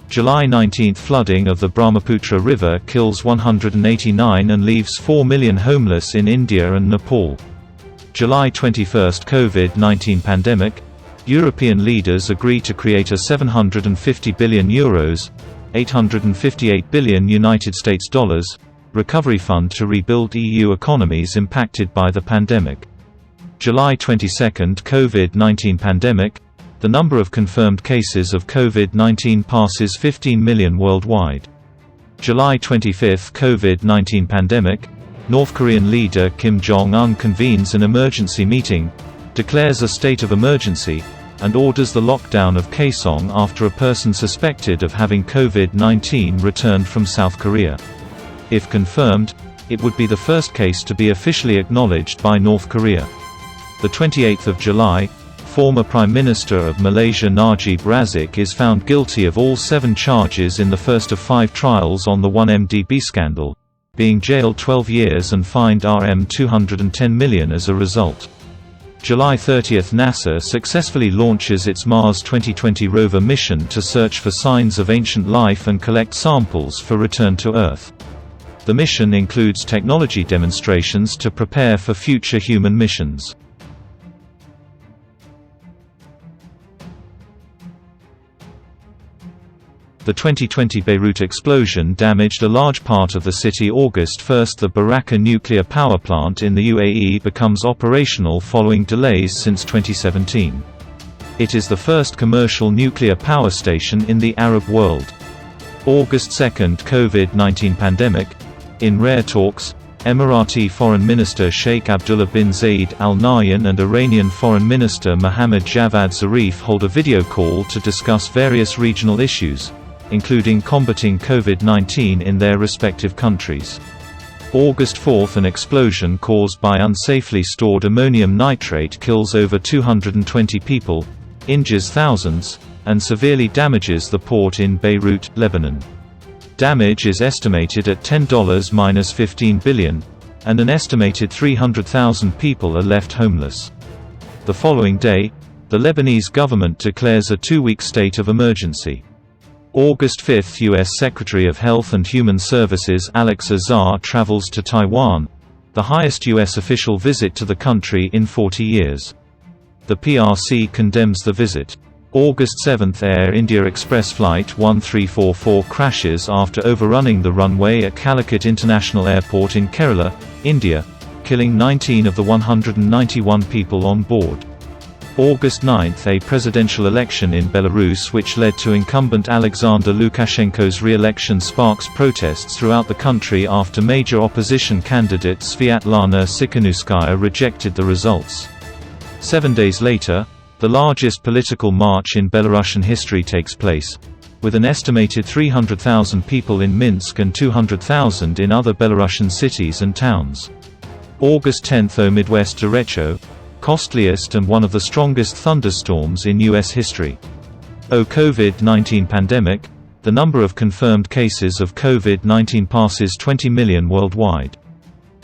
July 19, flooding of the Brahmaputra River kills 189 and leaves 4 million homeless in India and Nepal. July 21, COVID-19 pandemic. European leaders agree to create a €750 billion, $858 billion United States dollars, recovery fund to rebuild EU economies impacted by the pandemic. July 22, COVID-19 pandemic. The number of confirmed cases of COVID-19 passes 15 million worldwide. July 25, COVID-19 pandemic. North Korean leader Kim Jong-un convenes an emergency meeting, declares a state of emergency, and orders the lockdown of Kaesong after a person suspected of having COVID-19 returned from South Korea. If confirmed, it would be the first case to be officially acknowledged by North Korea. The 28th of July, former Prime Minister of Malaysia Najib Razak is found guilty of all 7 charges in the first of 5 trials on the 1MDB scandal, being jailed 12 years and fined $210 million as a result. July 30, NASA successfully launches its Mars 2020 rover mission to search for signs of ancient life and collect samples for return to Earth. The mission includes technology demonstrations to prepare for future human missions. The 2020 Beirut explosion damaged a large part of the city. August 1, the Baraka nuclear power plant in the UAE becomes operational following delays since 2017. It is the first commercial nuclear power station in the Arab world. August 2, COVID-19 pandemic. In rare talks, Emirati Foreign Minister Sheikh Abdullah bin Zayed Al Nahyan and Iranian Foreign Minister Mohammad Javad Zarif hold a video call to discuss various regional issues, including combating COVID-19 in their respective countries. August 4, an explosion caused by unsafely stored ammonium nitrate kills over 220 people, injures thousands, and severely damages the port in Beirut, Lebanon. Damage is estimated at $10-15 billion, and an estimated 300,000 people are left homeless. The following day, the Lebanese government declares a 2-week state of emergency. August 5, U.S. Secretary of Health and Human Services Alex Azar travels to Taiwan, the highest U.S. official visit to the country in 40 years. The PRC condemns the visit. August 7, Air India Express Flight 1344 crashes after overrunning the runway at Calicut International Airport in Kerala, India, killing 19 of the 191 people on board. August 9, a presidential election in Belarus which led to incumbent Alexander Lukashenko's re-election sparks protests throughout the country after major opposition candidate Sviatlana Tsikhanouskaya rejected the results. 7 days later, the largest political march in Belarusian history takes place, with an estimated 300,000 people in Minsk and 200,000 in other Belarusian cities and towns. August 10, Midwest derecho, costliest and one of the strongest thunderstorms in U.S. history. COVID-19 pandemic, the number of confirmed cases of COVID-19 passes 20 million worldwide.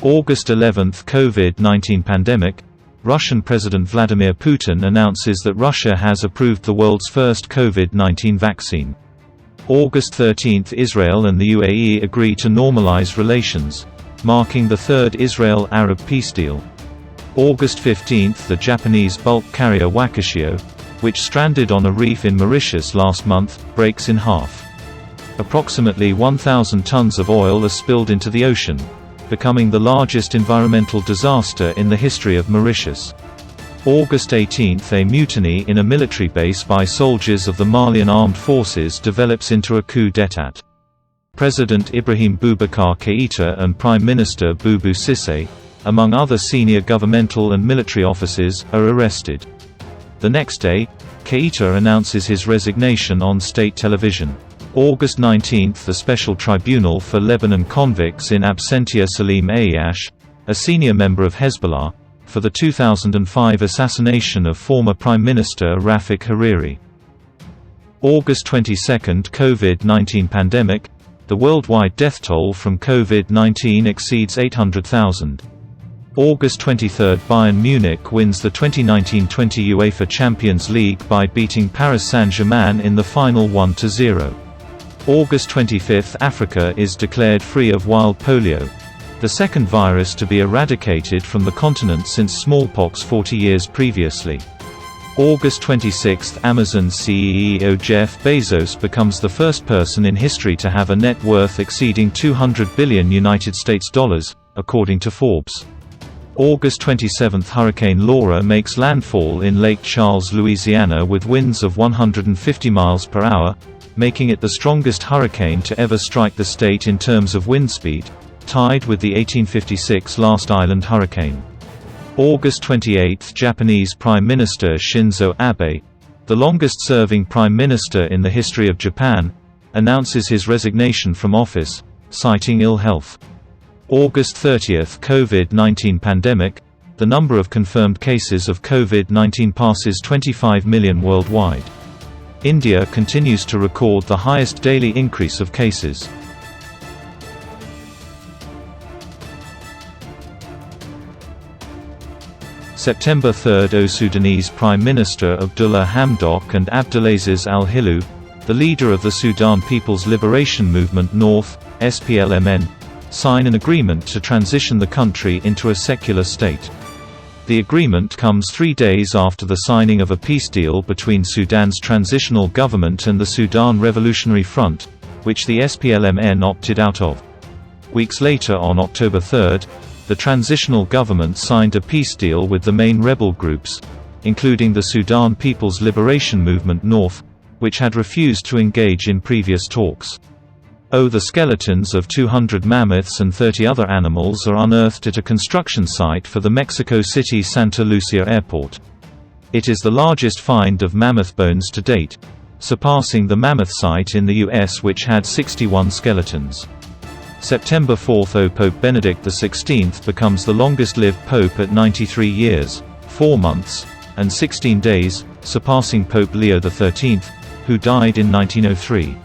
August 11, COVID-19 pandemic, Russian President Vladimir Putin announces that Russia has approved the world's first COVID-19 vaccine. August 13, Israel and the UAE agree to normalize relations, marking the third Israel-Arab peace deal. August 15, the Japanese bulk carrier Wakashio, which stranded on a reef in Mauritius last month, breaks in half. Approximately 1,000 tons of oil are spilled into the ocean, becoming the largest environmental disaster in the history of Mauritius. August 18, a mutiny in a military base by soldiers of the Malian armed forces develops into a coup d'état. President Ibrahim Boubacar Keïta and Prime Minister Boubou Cissé, among other senior governmental and military officers, are arrested. The next day, Keïta announces his resignation on state television. August 19, the Special Tribunal for Lebanon convicts in absentia Salim Ayyash, a senior member of Hezbollah, for the 2005 assassination of former Prime Minister Rafik Hariri. August 22, COVID-19 pandemic, the worldwide death toll from COVID-19 exceeds 800,000. August 23, Bayern Munich wins the 2019-20 UEFA Champions League by beating Paris Saint-Germain in the final 1-0. August 25, Africa is declared free of wild polio, the second virus to be eradicated from the continent since smallpox 40 years previously. August 26, Amazon CEO Jeff Bezos becomes the first person in history to have a net worth exceeding $200 billion, according to Forbes. August 27, Hurricane Laura makes landfall in Lake Charles, Louisiana with winds of 150 miles per hour, making it the strongest hurricane to ever strike the state in terms of wind speed, tied with the 1856 last island hurricane. August 28, Japanese Prime Minister Shinzo Abe, the longest-serving prime minister in the history of Japan, announces his resignation from office, citing ill health. August 30, COVID-19 pandemic, the number of confirmed cases of COVID-19 passes 25 million worldwide. India continues to record the highest daily increase of cases. September 3, Sudanese Prime Minister Abdullah Hamdok and Abdelaziz al-Hilu, the leader of the Sudan People's Liberation Movement North, SPLMN, sign an agreement to transition the country into a secular state. The agreement comes 3 days after the signing of a peace deal between Sudan's transitional government and the Sudan Revolutionary Front, which the SPLMN opted out of. Weeks later, on October 3, the transitional government signed a peace deal with the main rebel groups, including the Sudan People's Liberation Movement North, which had refused to engage in previous talks. The skeletons of 200 mammoths and 30 other animals are unearthed at a construction site for the Mexico City Santa Lucia Airport. It is the largest find of mammoth bones to date, surpassing the mammoth site in the U.S. which had 61 skeletons. September 4, Pope Benedict XVI becomes the longest-lived pope at 93 years, 4 months, and 16 days, surpassing Pope Leo XIII, who died in 1903.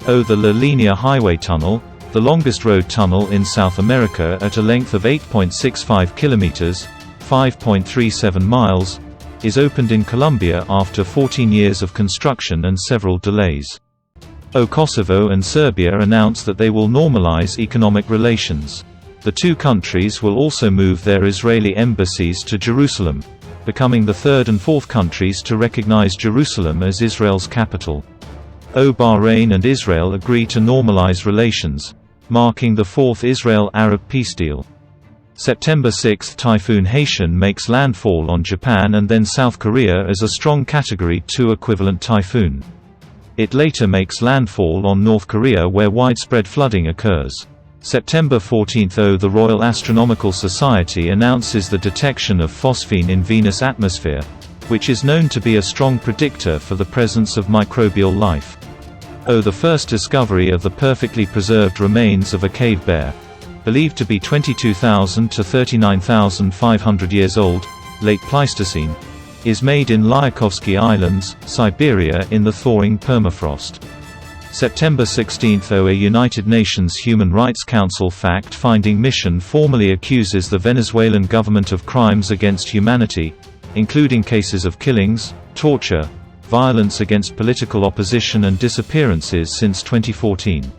The La Linea Highway Tunnel, the longest road tunnel in South America at a length of 8.65 kilometers, 5.37 miles, is opened in Colombia after 14 years of construction and several delays. Kosovo and Serbia announce that they will normalize economic relations. The two countries will also move their Israeli embassies to Jerusalem, becoming the third and fourth countries to recognize Jerusalem as Israel's capital. Bahrain and Israel agree to normalize relations, marking the fourth Israel-Arab peace deal. September 6 – Typhoon Haitian makes landfall on Japan and then South Korea as a strong Category 2 equivalent typhoon. It later makes landfall on North Korea where widespread flooding occurs. September 14 – The Royal Astronomical Society announces the detection of phosphine in Venus' atmosphere, which is known to be a strong predictor for the presence of microbial life. The first discovery of the perfectly preserved remains of a cave bear, believed to be 22,000 to 39,500 years old, late Pleistocene, is made in Lyakovsky Islands, Siberia in the thawing permafrost. September 16 – A United Nations Human Rights Council fact-finding mission formally accuses the Venezuelan government of crimes against humanity, including cases of killings, torture, violence against political opposition and disappearances since 2014.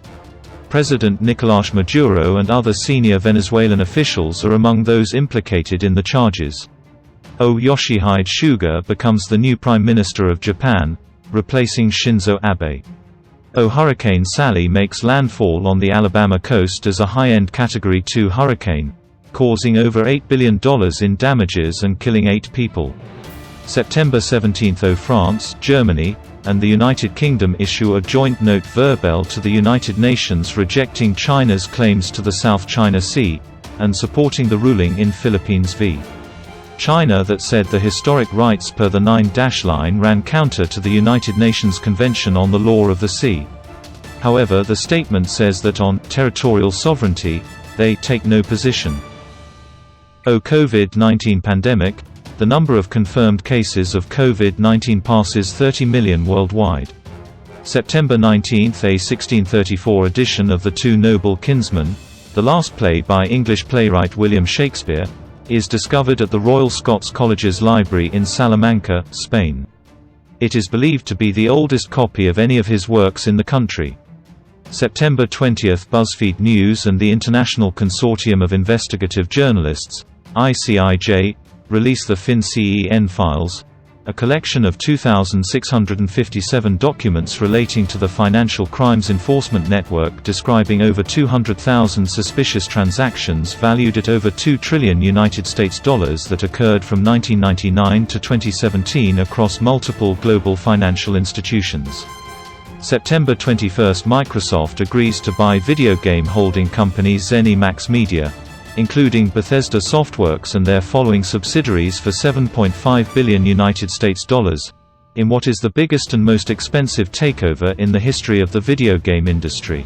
President Nicolás Maduro and other senior Venezuelan officials are among those implicated in the charges. Yoshihide Suga becomes the new Prime Minister of Japan, replacing Shinzo Abe. Hurricane Sally makes landfall on the Alabama coast as a high-end Category 2 hurricane, causing over $8 billion in damages and killing 8 people. September 17 – France, Germany, and the United Kingdom issue a joint note verbal to the United Nations rejecting China's claims to the South China Sea, and supporting the ruling in Philippines v. China that said the historic rights per the 9-dash line ran counter to the United Nations Convention on the Law of the Sea. However, the statement says that on territorial sovereignty, they take no position. COVID-19 pandemic. The number of confirmed cases of COVID-19 passes 30 million worldwide. September 19 – A 1634 edition of The Two Noble Kinsmen, the last play by English playwright William Shakespeare, is discovered at the Royal Scots College's library in Salamanca, Spain. It is believed to be the oldest copy of any of his works in the country. September 20 – BuzzFeed News and the International Consortium of Investigative Journalists, ICIJ, release the FinCEN files, a collection of 2,657 documents relating to the Financial Crimes Enforcement Network describing over 200,000 suspicious transactions valued at over $2 trillion that occurred from 1999 to 2017 across multiple global financial institutions. September 21 – Microsoft agrees to buy video game holding company ZeniMax Media, including Bethesda Softworks and their following subsidiaries for $7.5 billion, in what is the biggest and most expensive takeover in the history of the video game industry.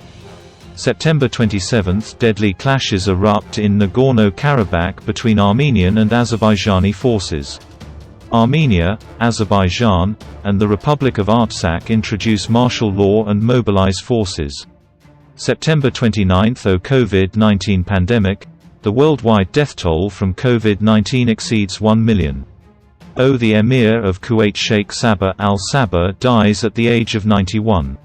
September 27 – Deadly clashes erupt in Nagorno-Karabakh between Armenian and Azerbaijani forces. Armenia, Azerbaijan, and the Republic of Artsakh introduce martial law and mobilize forces. September 29 – COVID-19 pandemic. The worldwide death toll from COVID-19 exceeds 1 million. The Emir of Kuwait Sheikh Sabah al-Sabah dies at the age of 91.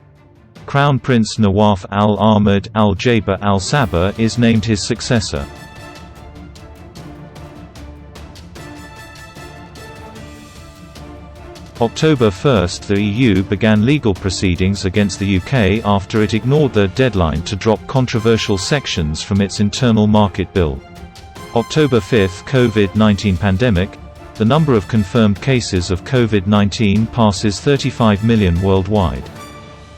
Crown Prince Nawaf al-Ahmad al-Jaber al-Sabah is named his successor. October 1 – The EU began legal proceedings against the UK after it ignored their deadline to drop controversial sections from its internal market bill. October 5 – COVID-19 pandemic. The number of confirmed cases of COVID-19 passes 35 million worldwide.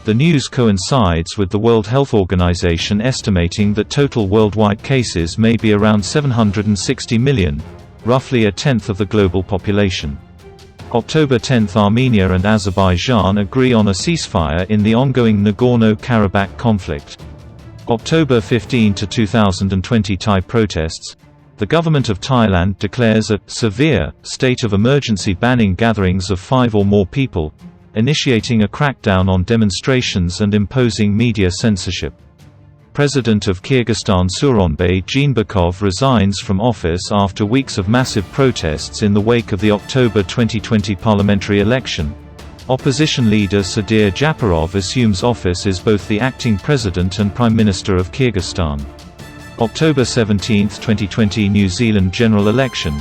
The news coincides with the World Health Organization estimating that total worldwide cases may be around 760 million, roughly a tenth of the global population. October 10 – Armenia and Azerbaijan agree on a ceasefire in the ongoing Nagorno-Karabakh conflict. October 15 – 2020 Thai protests. The government of Thailand declares a «severe» state of emergency banning gatherings of 5 or more people, initiating a crackdown on demonstrations and imposing media censorship. President of Kyrgyzstan Sooronbay Jeenbekov resigns from office after weeks of massive protests in the wake of the October 2020 parliamentary election. Opposition leader Sadir Japarov assumes office as both the acting president and Prime Minister of Kyrgyzstan. October 17, 2020 New Zealand general election.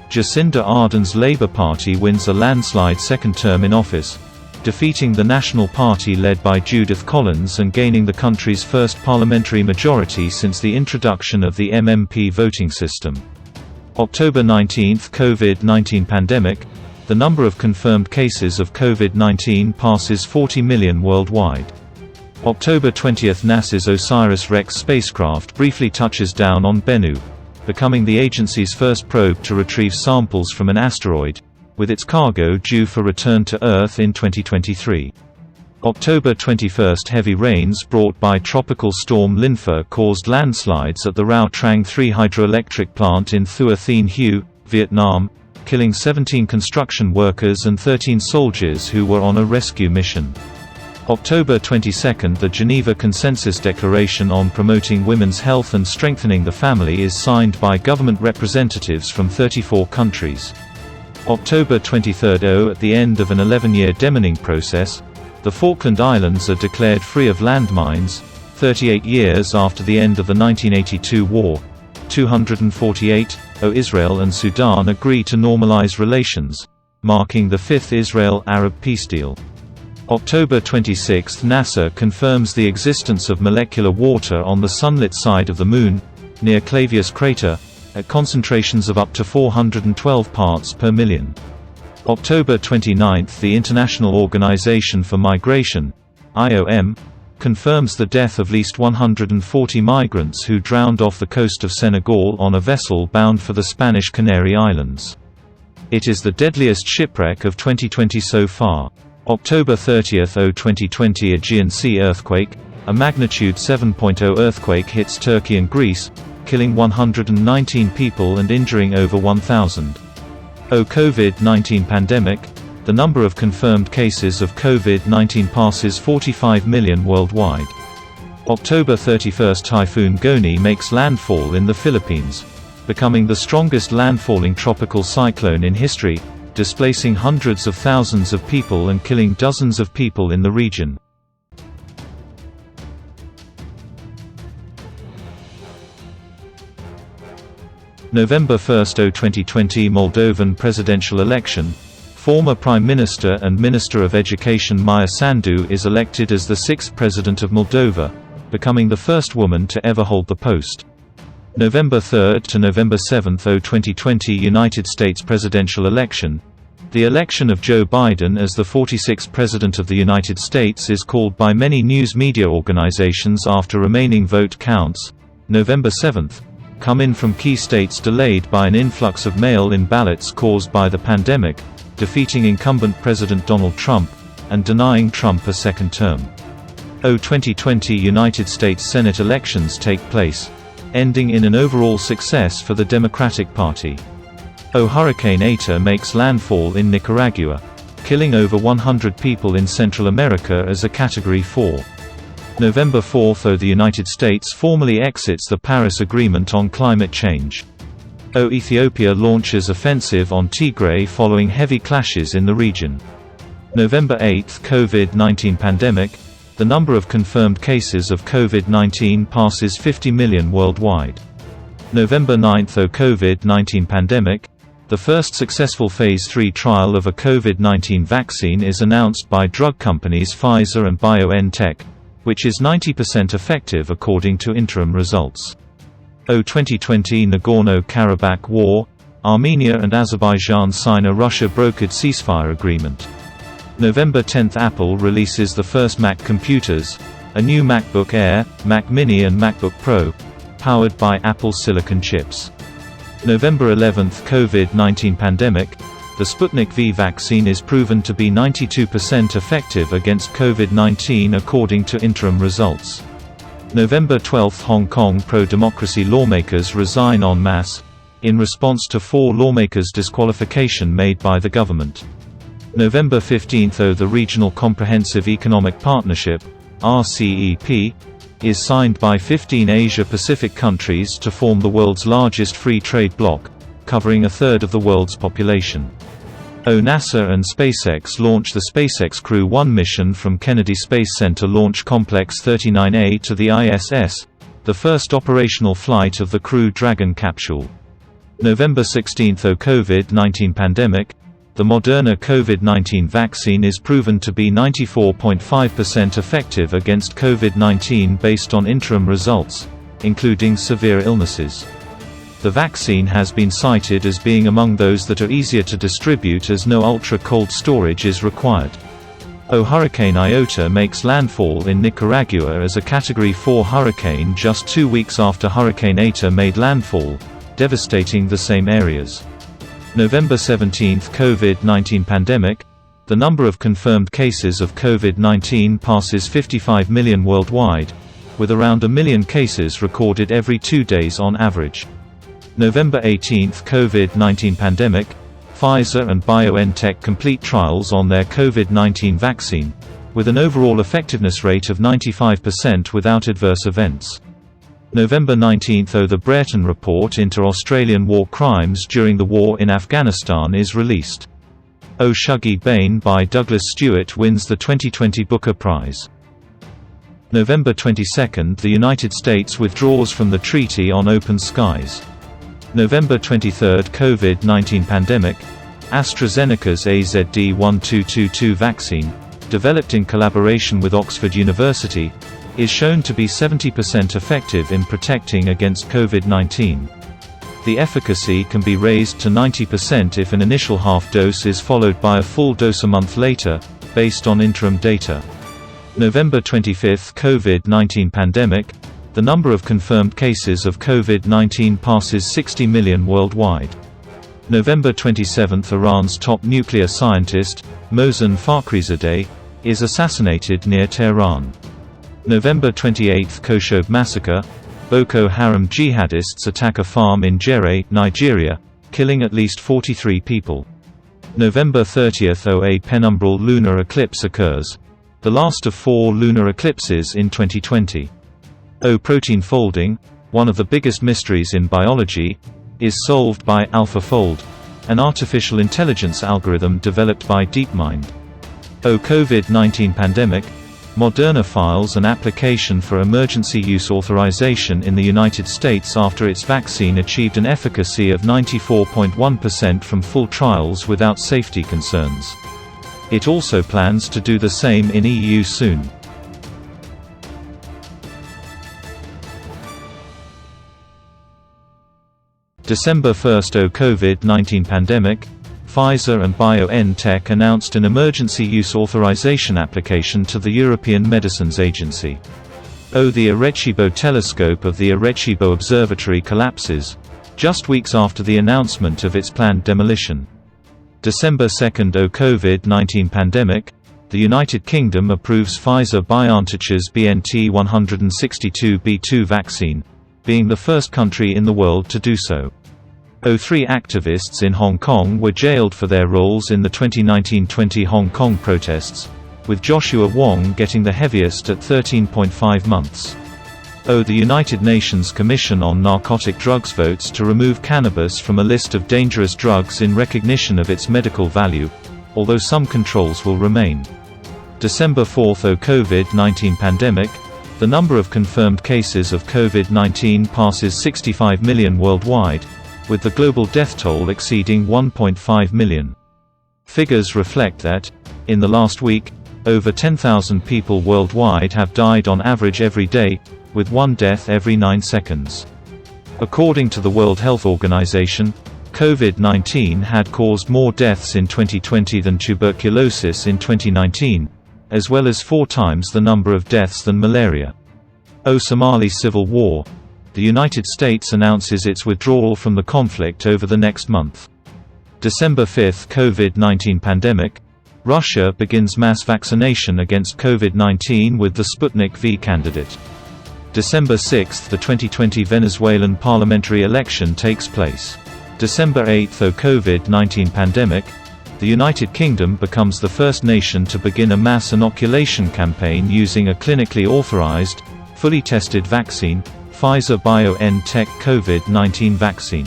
Jacinda Ardern's Labour Party wins a landslide second term in office. defeating the National Party led by Judith Collins and gaining the country's first parliamentary majority since the introduction of the MMP voting system. October 19 – COVID-19 pandemic. The number of confirmed cases of COVID-19 passes 40 million worldwide. October 20 – NASA's OSIRIS-REx spacecraft briefly touches down on Bennu, becoming the agency's first probe to retrieve samples from an asteroid, with its cargo due for return to Earth in 2023. October 21 – Heavy rains brought by Tropical Storm Linfa caused landslides at the Rao Trang 3 hydroelectric plant in Thua Thien Hue, Vietnam, killing 17 construction workers and 13 soldiers who were on a rescue mission. October 22 – The Geneva Consensus Declaration on Promoting Women's Health and Strengthening the Family is signed by government representatives from 34 countries. October 23 – At the end of an 11-year demining process, the Falkland Islands are declared free of landmines, 38 years after the end of the 1982 war. 248 – Israel and Sudan agree to normalize relations, marking the fifth Israel-Arab peace deal. October 26 – NASA confirms the existence of molecular water on the sunlit side of the Moon, near Clavius crater, at concentrations of up to 412 parts per million. October 29 – The International Organization for Migration, IOM, confirms the death of at least 140 migrants who drowned off the coast of Senegal on a vessel bound for the Spanish Canary Islands. It is the deadliest shipwreck of 2020 so far. October 30 – 2020 Aegean Sea earthquake. A magnitude 7.0 earthquake hits Turkey and Greece, killing 119 people and injuring over 1,000. COVID-19 pandemic. The number of confirmed cases of COVID-19 passes 45 million worldwide. October 31 – Typhoon Goni makes landfall in the Philippines, becoming the strongest landfalling tropical cyclone in history, displacing hundreds of thousands of people and killing dozens of people in the region. November 1 – 2020 Moldovan presidential election. Former Prime Minister and Minister of Education Maia Sandu is elected as the sixth President of Moldova, becoming the first woman to ever hold the post. November 3 to November 7 – 2020 United States presidential election. The election of Joe Biden as the 46th President of the United States is called by many news media organizations after remaining vote counts, November 7, come in from key states delayed by an influx of mail-in ballots caused by the pandemic, defeating incumbent President Donald Trump, and denying Trump a second term. 2020 United States Senate elections take place, ending in an overall success for the Democratic Party. Hurricane Eta makes landfall in Nicaragua, killing over 100 people in Central America as a Category 4. November 4 – The United States formally exits the Paris Agreement on climate change. Ethiopia launches offensive on Tigray following heavy clashes in the region. November 8 – COVID-19 pandemic. The number of confirmed cases of COVID-19 passes 50 million worldwide. November 9 – COVID-19 pandemic. The first successful Phase 3 trial of a COVID-19 vaccine is announced by drug companies Pfizer and BioNTech, which is 90% effective according to interim results. 2020 Nagorno-Karabakh War. Armenia and Azerbaijan sign a Russia-brokered ceasefire agreement. November 10 – Apple releases the first Mac computers, a new MacBook Air, Mac Mini and MacBook Pro, powered by Apple silicon chips. November 11 – COVID-19 pandemic. The Sputnik V vaccine is proven to be 92% effective against COVID-19 according to interim results. November 12 – Hong Kong pro-democracy lawmakers resign en masse, in response to 4 lawmakers' disqualification made by the government. November 15 – The Regional Comprehensive Economic Partnership, RCEP, is signed by 15 Asia-Pacific countries to form the world's largest free trade bloc, covering a third of the world's population. NASA and SpaceX launch the SpaceX Crew 1 mission from Kennedy Space Center Launch Complex 39A to the ISS, the first operational flight of the Crew Dragon capsule. November 16 – COVID-19 pandemic. The Moderna COVID-19 vaccine is proven to be 94.5% effective against COVID-19 based on interim results, including severe illnesses. The vaccine has been cited as being among those that are easier to distribute as no ultra-cold storage is required. Hurricane Iota makes landfall in Nicaragua as a Category 4 hurricane just 2 weeks after Hurricane Eta made landfall, devastating the same areas. November 17 – COVID-19 pandemic. The number of confirmed cases of COVID-19 passes 55 million worldwide, with around 1 million cases recorded every 2 days on average. November 18 – COVID-19 pandemic. Pfizer and BioNTech complete trials on their COVID-19 vaccine, with an overall effectiveness rate of 95% without adverse events. November 19 – The Brereton Report into Australian War Crimes during the War in Afghanistan is released. Shuggie Bain by Douglas Stewart wins the 2020 Booker Prize. November 22 – The United States withdraws from the Treaty on Open Skies. November 23 – COVID-19 pandemic. AstraZeneca's AZD1222 vaccine, developed in collaboration with Oxford University, is shown to be 70% effective in protecting against COVID-19. The efficacy can be raised to 90% if an initial half-dose is followed by a full dose a month later, based on interim data. November 25 – COVID-19 pandemic. The number of confirmed cases of COVID-19 passes 60 million worldwide. November 27 – Iran's top nuclear scientist, Mohsen Fakhrizadeh, is assassinated near Tehran. November 28 – Khoshobe massacre. Boko Haram jihadists attack a farm in Jere, Nigeria, killing at least 43 people. November 30 – A penumbral lunar eclipse occurs, the last of 4 lunar eclipses in 2020. Protein folding, one of the biggest mysteries in biology, is solved by AlphaFold, an artificial intelligence algorithm developed by DeepMind. COVID-19 pandemic. Moderna files an application for emergency use authorization in the United States after its vaccine achieved an efficacy of 94.1% from full trials without safety concerns. It also plans to do the same in EU soon. December 1 – COVID-19 pandemic. Pfizer and BioNTech announced an emergency use authorization application to the European Medicines Agency. The Arecibo telescope of the Arecibo Observatory collapses, just weeks after the announcement of its planned demolition. December 2 – COVID-19 pandemic. The United Kingdom approves Pfizer-BioNTech's BNT162b2 vaccine, being the first country in the world to do so. 3 activists in Hong Kong were jailed for their roles in the 2019-20 Hong Kong protests, with Joshua Wong getting the heaviest at 13.5 months. The United Nations Commission on Narcotic Drugs votes to remove cannabis from a list of dangerous drugs in recognition of its medical value, although some controls will remain. December 4 – COVID-19 pandemic. The number of confirmed cases of COVID-19 passes 65 million worldwide, with the global death toll exceeding 1.5 million. Figures reflect that, in the last week, over 10,000 people worldwide have died on average every day, with 1 death every 9 seconds. According to the World Health Organization, COVID-19 had caused more deaths in 2020 than tuberculosis in 2019, as well as 4 times the number of deaths than malaria. Somali Civil War. The United States announces its withdrawal from the conflict over the next month. December 5 – COVID-19 pandemic. Russia begins mass vaccination against COVID-19 with the Sputnik V candidate. December 6 – The 2020 Venezuelan parliamentary election takes place. December 8 – COVID-19 pandemic. The United Kingdom becomes the first nation to begin a mass inoculation campaign using a clinically authorized, fully tested vaccine, Pfizer-BioNTech COVID-19 vaccine.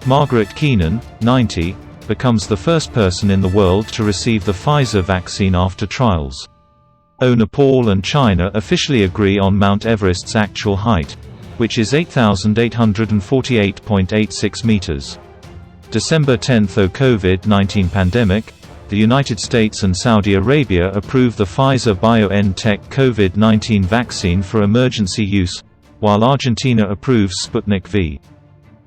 Margaret Keenan, 90, becomes the first person in the world to receive the Pfizer vaccine after trials. Nepal and China officially agree on Mount Everest's actual height, which is 8,848.86 meters. December 10 – COVID-19 pandemic. The United States and Saudi Arabia approve the Pfizer-BioNTech COVID-19 vaccine for emergency use, while Argentina approves Sputnik V.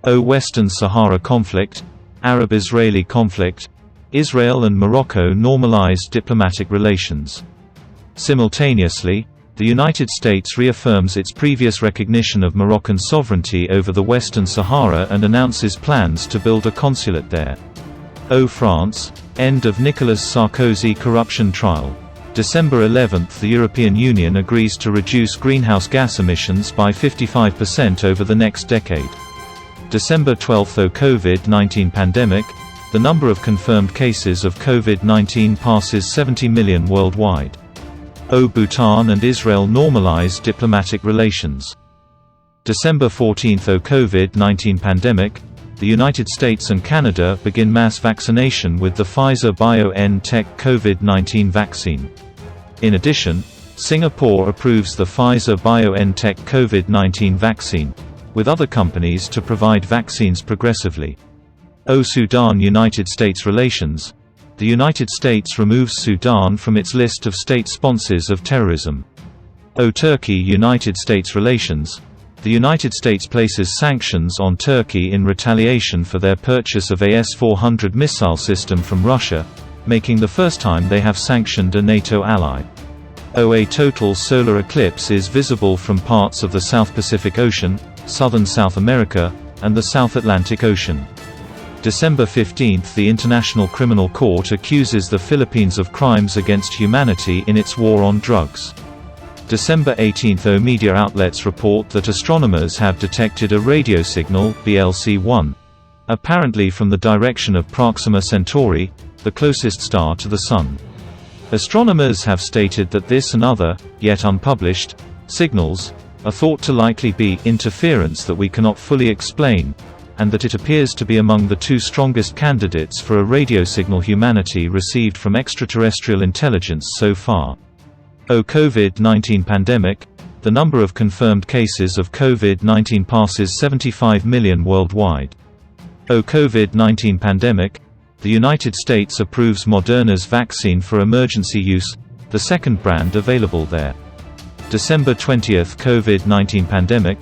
Western Sahara conflict, Arab-Israeli conflict. Israel and Morocco normalized diplomatic relations. Simultaneously, the United States reaffirms its previous recognition of Moroccan sovereignty over the Western Sahara and announces plans to build a consulate there. France, end of Nicolas Sarkozy corruption trial. December 11 – The European Union agrees to reduce greenhouse gas emissions by 55% over the next decade. December 12 – COVID-19 pandemic. The number of confirmed cases of COVID-19 passes 70 million worldwide. Bhutan and Israel normalize diplomatic relations. December 14 – COVID-19 pandemic. The United States and Canada begin mass vaccination with the Pfizer-BioNTech COVID-19 vaccine. In addition, Singapore approves the Pfizer-BioNTech COVID-19 vaccine, with other companies to provide vaccines progressively. Sudan–United States relations. The United States removes Sudan from its list of state sponsors of terrorism. Turkey–United States relations. The United States places sanctions on Turkey in retaliation for their purchase of a S-400 missile system from Russia, making the first time they have sanctioned a NATO ally. A total solar eclipse is visible from parts of the South Pacific Ocean, southern South America, and the South Atlantic Ocean. December 15 – The International Criminal Court accuses the Philippines of crimes against humanity in its war on drugs. December 18 – Media outlets report that astronomers have detected a radio signal, BLC-1, apparently from the direction of Proxima Centauri, the closest star to the Sun. Astronomers have stated that this and other, yet unpublished, signals are thought to likely be interference that we cannot fully explain, and that it appears to be among the two strongest candidates for a radio signal humanity received from extraterrestrial intelligence so far. COVID-19 pandemic. The number of confirmed cases of COVID-19 passes 75 million worldwide. COVID-19 pandemic. The United States approves Moderna's vaccine for emergency use, the second brand available there. December 20 – COVID-19 pandemic.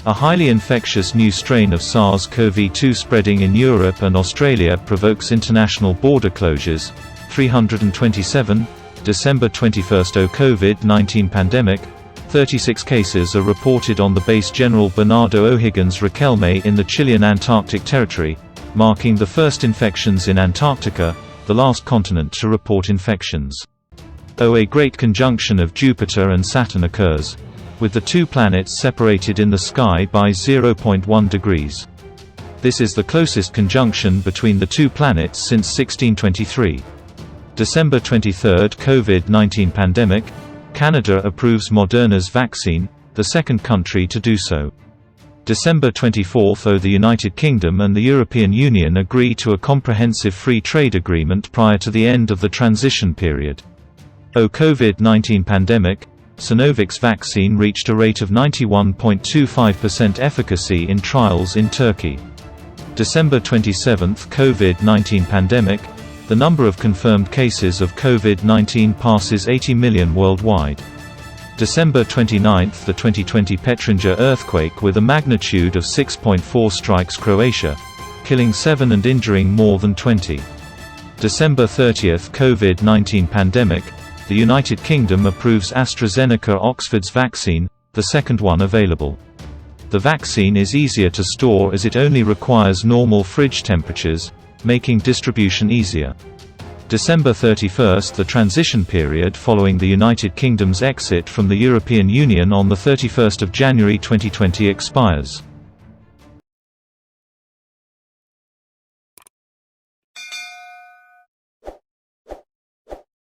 A highly infectious new strain of SARS-CoV-2 spreading in Europe and Australia provokes international border closures. 327. December 21 – COVID-19 pandemic. 36 cases are reported on the base General Bernardo O'Higgins Riquelme in the Chilean Antarctic Territory, marking the first infections in Antarctica, the last continent to report infections. A great conjunction of Jupiter and Saturn occurs, with the two planets separated in the sky by 0.1 degrees. This is the closest conjunction between the two planets since 1623. December 23 – COVID-19 pandemic. Canada approves Moderna's vaccine, the second country to do so. December 24 – The United Kingdom and the European Union agree to a comprehensive free trade agreement prior to the end of the transition period. COVID-19 pandemic. Sinovic's vaccine reached a rate of 91.25% efficacy in trials in Turkey. December 27 – COVID-19 pandemic. The number of confirmed cases of COVID-19 passes 80 million worldwide. December 29 – The 2020 Petrinja earthquake with a magnitude of 6.4 strikes Croatia, killing 7 and injuring more than 20. December 30 – COVID-19 pandemic. The United Kingdom approves AstraZeneca Oxford's vaccine, the second one available. The vaccine is easier to store as it only requires normal fridge temperatures, making distribution easier. December 31 – The transition period following the United Kingdom's exit from the European Union on 31 January 2020 expires.